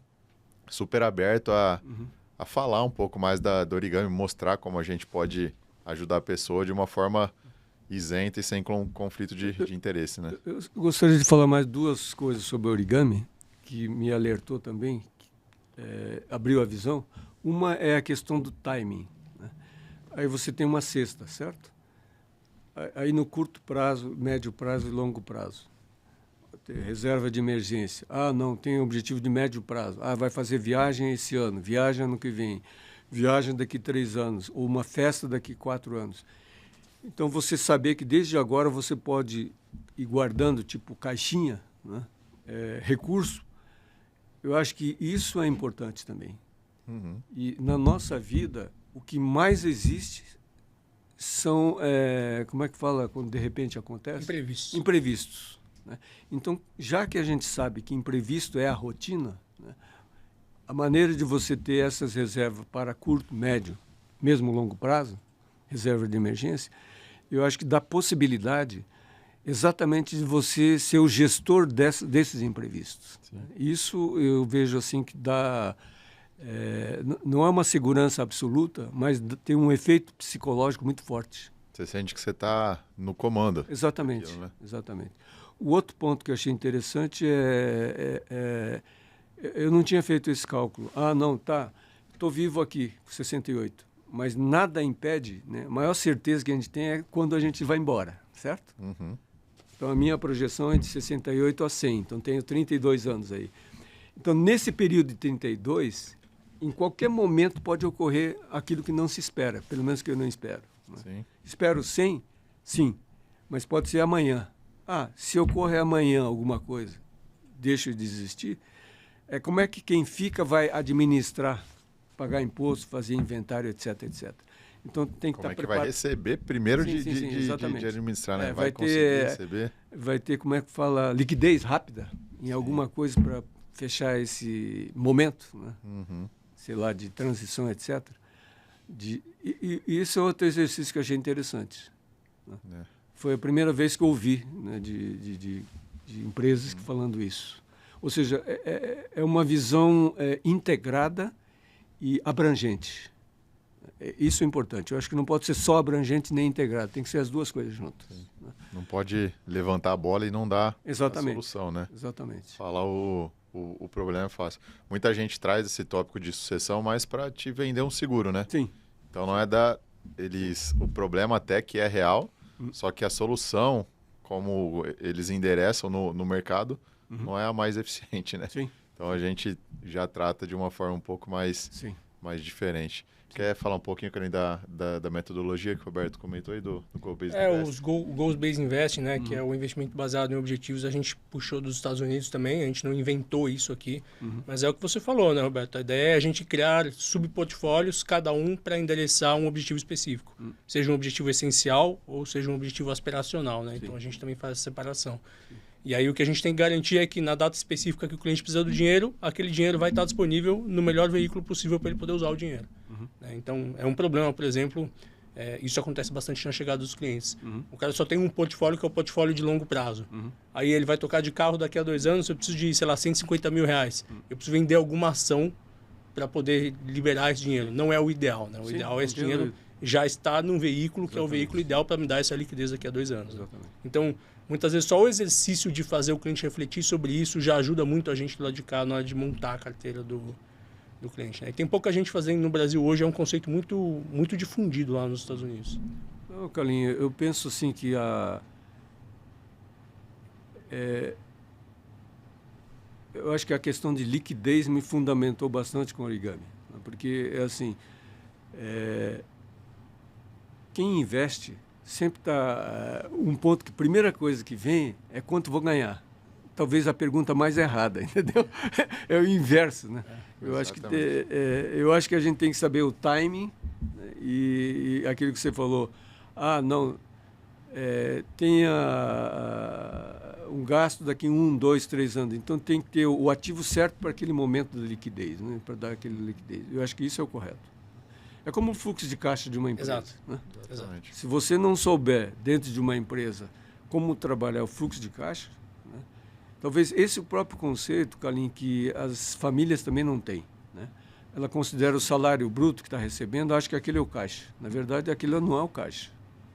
super aberto a falar um pouco mais da Origami, mostrar como a gente pode ajudar a pessoa de uma forma isenta e sem conflito de interesse, né? Eu gostaria de falar mais duas coisas sobre a Origami, que me alertou também, abriu a visão. Uma é a questão do timing, né? Aí você tem uma cesta, certo? Aí no curto prazo, médio prazo e longo prazo. Reserva de emergência. Não, tem objetivo de médio prazo. Vai fazer viagem esse ano, viagem ano que vem, viagem daqui 3 anos, ou uma festa daqui 4 anos. Então, você saber que desde agora você pode ir guardando, tipo caixinha, né? Recurso, eu acho que isso é importante também. E na nossa vida, o que mais existe são, como é que fala quando de repente acontece? Imprevistos. Né? Então, já que a gente sabe que imprevisto é a rotina, né? A maneira de você ter essas reservas para curto, médio, mesmo longo prazo, reserva de emergência, eu acho que dá possibilidade exatamente de você ser o gestor desses imprevistos. Sim. Isso eu vejo assim que dá... não é uma segurança absoluta, mas tem um efeito psicológico muito forte. Você sente que você está no comando. Exatamente, daquilo, né? Exatamente. O outro ponto que eu achei interessante eu não tinha feito esse cálculo. Estou vivo aqui, com 68, mas nada impede, né? A maior certeza que a gente tem é quando a gente vai embora, certo? Então, a minha projeção é de 68 a 100, então tenho 32 anos aí. Então, nesse período de 32... em qualquer momento pode ocorrer aquilo que não se espera, pelo menos que eu não espero. Né? Espero 100? Sim, mas pode ser amanhã. Se ocorrer amanhã alguma coisa, deixa eu desistir. Como é que quem fica vai administrar, pagar imposto, fazer inventário, etc, etc. Então tem que estar preparado. Como é que vai receber primeiro de administrar, né? Vai conseguir receber. Vai ter, como é que fala, liquidez rápida em alguma coisa para fechar esse momento, né? Sei lá, de transição, etc. E isso é outro exercício que eu achei interessante. Né? Foi a primeira vez que eu ouvi, né, de empresas falando isso. Ou seja, é uma visão integrada e abrangente. Isso é importante. Eu acho que não pode ser só abrangente nem integrado. Tem que ser as duas coisas juntas. Né? Não pode levantar a bola e não dar a solução, né? Exatamente. Falar o problema é fácil. Muita gente traz esse tópico de sucessão, mas para te vender um seguro, né? Sim. Então não é o problema até que é real, só que a solução, como eles endereçam no mercado, não é a mais eficiente, né? Sim. Então a gente já trata de uma forma um pouco mais diferente. Quer falar um pouquinho da metodologia que o Roberto comentou aí do Goal-Based Investing? Os Goals-Based Investing, né, que é o investimento baseado em objetivos, a gente puxou dos Estados Unidos também, a gente não inventou isso aqui, mas é o que você falou, né, Roberto? A ideia é a gente criar subportfólios, cada um para endereçar um objetivo específico, seja um objetivo essencial ou seja um objetivo aspiracional, né? Então a gente também faz essa separação. E aí o que a gente tem que garantir é que na data específica que o cliente precisa do dinheiro, aquele dinheiro vai estar disponível no melhor veículo possível para ele poder usar o dinheiro. Né? Então é um problema, por exemplo, isso acontece bastante na chegada dos clientes. O cara só tem um portfólio que é o portfólio de longo prazo. Aí ele vai tocar de carro daqui a 2 anos, eu preciso de, sei lá, 150 mil reais. Eu preciso vender alguma ação para poder liberar esse dinheiro. Não é o ideal, né? O ideal é esse dinheiro já estar num veículo que é o veículo ideal para me dar essa liquidez daqui a 2 anos. Então, muitas vezes só o exercício de fazer o cliente refletir sobre isso já ajuda muito a gente do lado de cá na hora de montar a carteira do cliente. Né? E tem pouca gente fazendo no Brasil hoje, é um conceito muito, muito difundido lá nos Estados Unidos. Não, Carlinhos, eu penso assim que eu acho que a questão de liquidez me fundamentou bastante com o origami. Né? Porque é assim, quem investe sempre está... um ponto que a primeira coisa que vem é quanto vou ganhar. Talvez a pergunta mais errada, entendeu? É o inverso, né? Eu acho que a gente tem que saber o timing, né? E aquilo que você falou. Tenha um gasto daqui 1, 2, 3 anos. Então tem que ter o ativo certo para aquele momento da liquidez, né? Para dar aquele liquidez. Eu acho que isso é o correto. É como o fluxo de caixa de uma empresa. Exato. Né? Exatamente. Se você não souber, dentro de uma empresa, como trabalhar o fluxo de caixa, né? Talvez esse é o próprio conceito, Carlinhos, que as famílias também não têm. Né? Ela considera o salário bruto que está recebendo, acha que aquele é o caixa. Na verdade, aquilo não é o caixa.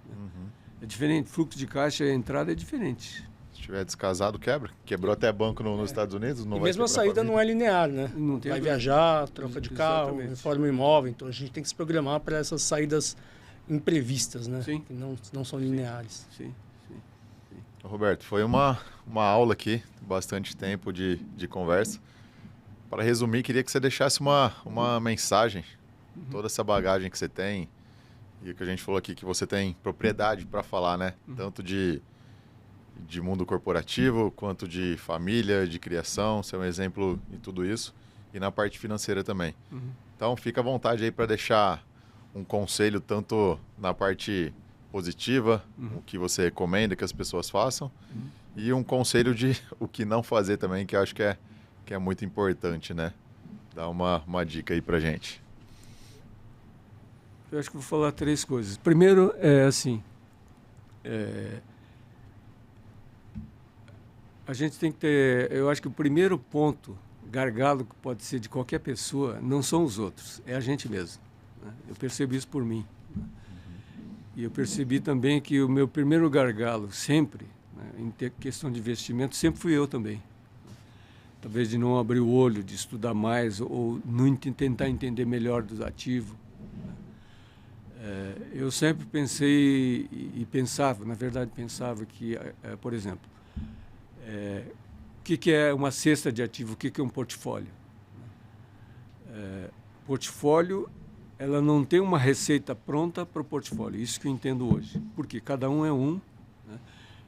Né? É diferente. Fluxo de caixa e a entrada é diferente. Se estiver descasado, quebra. Quebrou até banco nos Estados Unidos. Não e vai mesmo a saída não é linear, né? Não tem vai viajar, troca de carro, reforma imóvel. Então a gente tem que se programar para essas saídas imprevistas, né? Sim. Que não são lineares. Sim. Roberto, foi uma aula aqui, bastante tempo de conversa. Para resumir, queria que você deixasse uma mensagem, toda essa bagagem que você tem, e o que a gente falou aqui, que você tem propriedade para falar, né? Tanto de mundo corporativo, quanto de família, de criação, ser um exemplo em tudo isso, e na parte financeira também. Então, fica à vontade aí para deixar um conselho, tanto na parte positiva, o que você recomenda que as pessoas façam, e um conselho de o que não fazer também, que eu acho que é muito importante, né? Dá uma dica aí pra gente. Eu acho que vou falar 3 coisas. Primeiro, a gente tem que ter... Eu acho que o primeiro ponto, gargalo que pode ser de qualquer pessoa, não são os outros, é a gente mesmo. Né? Eu percebo isso por mim. E eu percebi também que o meu primeiro gargalo sempre, né, em questão de investimento, sempre fui eu também. Talvez de não abrir o olho, de estudar mais ou não tentar entender melhor dos ativos. Eu sempre pensei e pensava, na verdade pensava que, por exemplo, o que é uma cesta de ativo, o que é um portfólio? Portfólio, ela não tem uma receita pronta para o portfólio, isso que eu entendo hoje, porque cada um é um, né?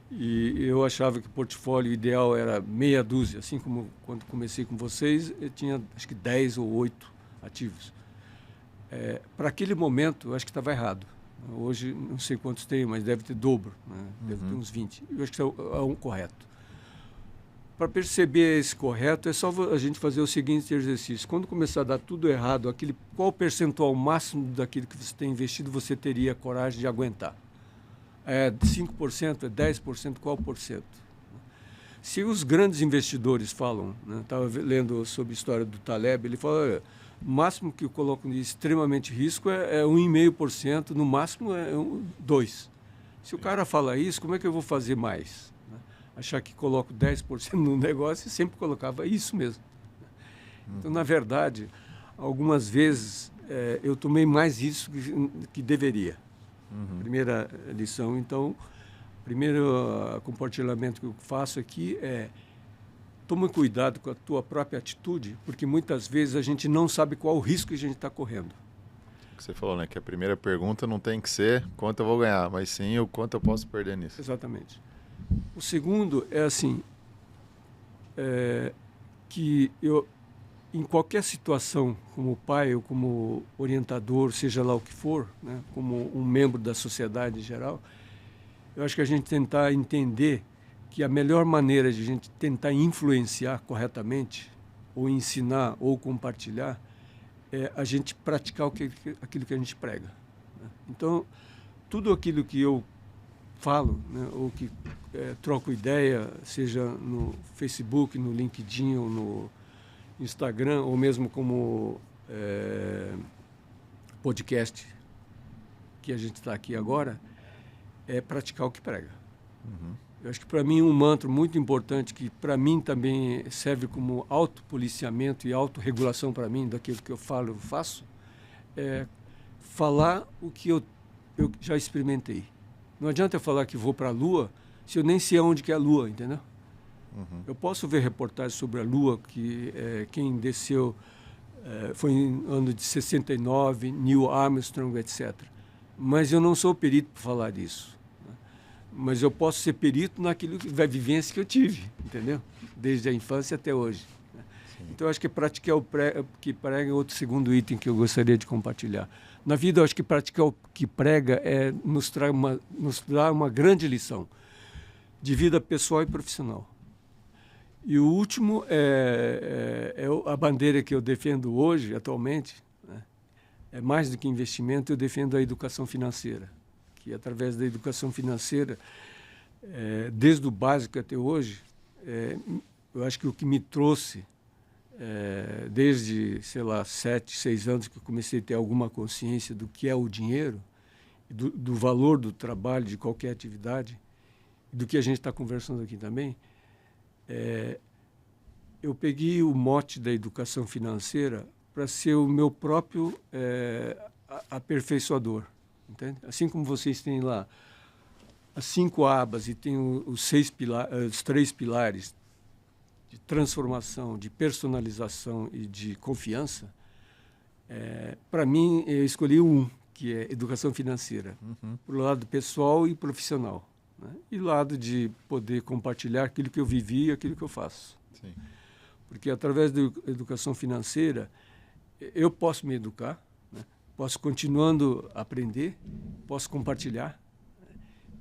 E eu achava que o portfólio ideal era meia dúzia, assim como quando comecei com vocês, eu tinha acho que 10 ou 8 ativos. Para aquele momento, eu acho que estava errado. Hoje, não sei quantos tem, mas deve ter dobro, né? Deve ter uns 20. Eu acho que é um correto. Para perceber esse correto, é só a gente fazer o seguinte exercício. Quando começar a dar tudo errado, qual o percentual máximo daquilo que você tem investido você teria coragem de aguentar? É 5%, é 10%, qual por cento? Se os grandes investidores falam, né? Estava lendo sobre a história do Taleb, ele fala, o máximo que eu coloco de extremamente risco é 1,5%, no máximo é 2%. Se o cara fala isso, como é que eu vou fazer mais? Achar que coloco 10% no negócio, eu sempre colocava isso mesmo. Então, na verdade, algumas vezes eu tomei mais risco que deveria. Primeira lição. Então, primeiro compartilhamento que eu faço aqui é: toma cuidado com a tua própria atitude, porque muitas vezes a gente não sabe qual o risco que a gente está correndo. Você falou, né, que a primeira pergunta não tem que ser quanto eu vou ganhar, mas sim o quanto eu posso perder nisso. Exatamente. O segundo é assim, que eu, em qualquer situação, como pai ou como orientador, seja lá o que for, né, como um membro da sociedade em geral, eu acho que a gente tentar entender que a melhor maneira de a gente tentar influenciar corretamente, ou ensinar, ou compartilhar, é a gente praticar aquilo que a gente prega. Né? Então, tudo aquilo que eu falo, né, ou que troco ideia, seja no Facebook, no LinkedIn, ou no Instagram, ou mesmo como podcast que a gente está aqui agora, é praticar o que prega. Eu acho que, para mim, um mantra muito importante, que para mim também serve como autopoliciamento e autorregulação para mim, daquilo que eu falo, eu faço, é falar o que eu já experimentei. Não adianta eu falar que vou para a Lua se eu nem sei onde que é a Lua, entendeu? Eu posso ver reportagens sobre a Lua, que quem desceu foi em ano de 69, Neil Armstrong, etc. Mas eu não sou perito para falar disso. Né? Mas eu posso ser perito naquilo da vivência que eu tive, entendeu? Desde a infância até hoje. Né? Então, eu acho que praticar o que prega é outro segundo item que eu gostaria de compartilhar. Na vida, eu acho que praticar o que prega nos dá uma grande lição de vida pessoal e profissional. E o último é a bandeira que eu defendo hoje, atualmente, né? É mais do que investimento, eu defendo a educação financeira. Que através da educação financeira, desde o básico até hoje, eu acho que o que me trouxe, desde, 7, 6 anos que eu comecei a ter alguma consciência do que é o dinheiro, do valor do trabalho, de qualquer atividade, do que a gente está conversando aqui também, eu peguei o mote da educação financeira para ser o meu próprio aperfeiçoador, entende? Assim como vocês têm lá as 5 abas e tem os 3 pilares de transformação, de personalização e de confiança, para mim, eu escolhi que é educação financeira, para o lado pessoal e profissional. Né? E lado de poder compartilhar aquilo que eu vivi e aquilo que eu faço. Sim. Porque através da educação financeira, eu posso me educar, né? Posso continuando a aprender, posso compartilhar.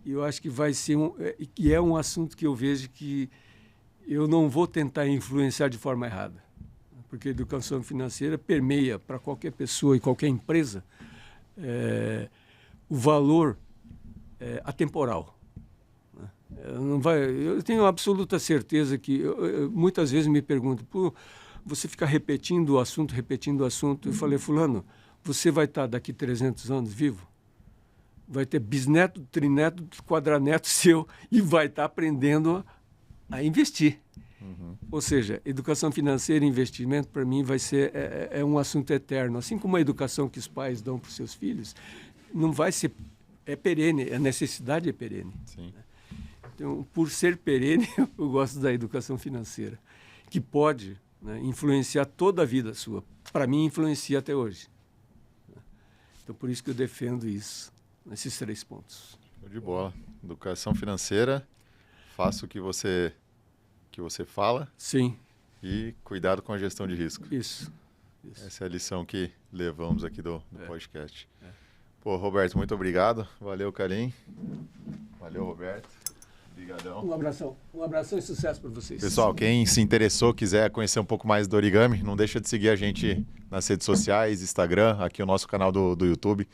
E eu acho que vai ser que é um assunto que eu vejo que eu não vou tentar influenciar de forma errada. Porque a educação financeira permeia para qualquer pessoa e qualquer empresa o valor atemporal. Eu tenho absoluta certeza que muitas vezes me perguntam, você fica repetindo o assunto. Eu falei, fulano, você vai estar daqui 300 anos vivo? Vai ter bisneto, trineto, quadraneto seu e vai estar aprendendo a investir. Ou seja, educação financeira e investimento, para mim, vai ser um assunto eterno. Assim como a educação que os pais dão para os seus filhos, não vai ser... É perene, a necessidade é perene. Sim. Então, por ser perene, eu gosto da educação financeira, que pode, né, influenciar toda a vida sua. Para mim, influencia até hoje. Então, por isso que eu defendo isso, nesses 3 pontos. Show de bola. Educação financeira, faça o que você fala. Sim. E cuidado com a gestão de risco. Isso. Essa é a lição que levamos aqui do podcast. Pô, Roberto, muito obrigado. Valeu, Kalim. Valeu, Roberto. Obrigadão. Um abração e sucesso para vocês. Pessoal, quem se interessou, quiser conhecer um pouco mais do origami, não deixa de seguir a gente nas redes sociais, Instagram, aqui o nosso canal do YouTube,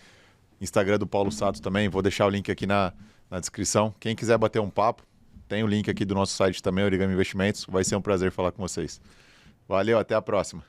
Instagram do Paulo Sato também. Vou deixar o link aqui na na descrição. Quem quiser bater um papo, tem o link aqui do nosso site também, Origami Investimentos. Vai ser um prazer falar com vocês. Valeu, até a próxima.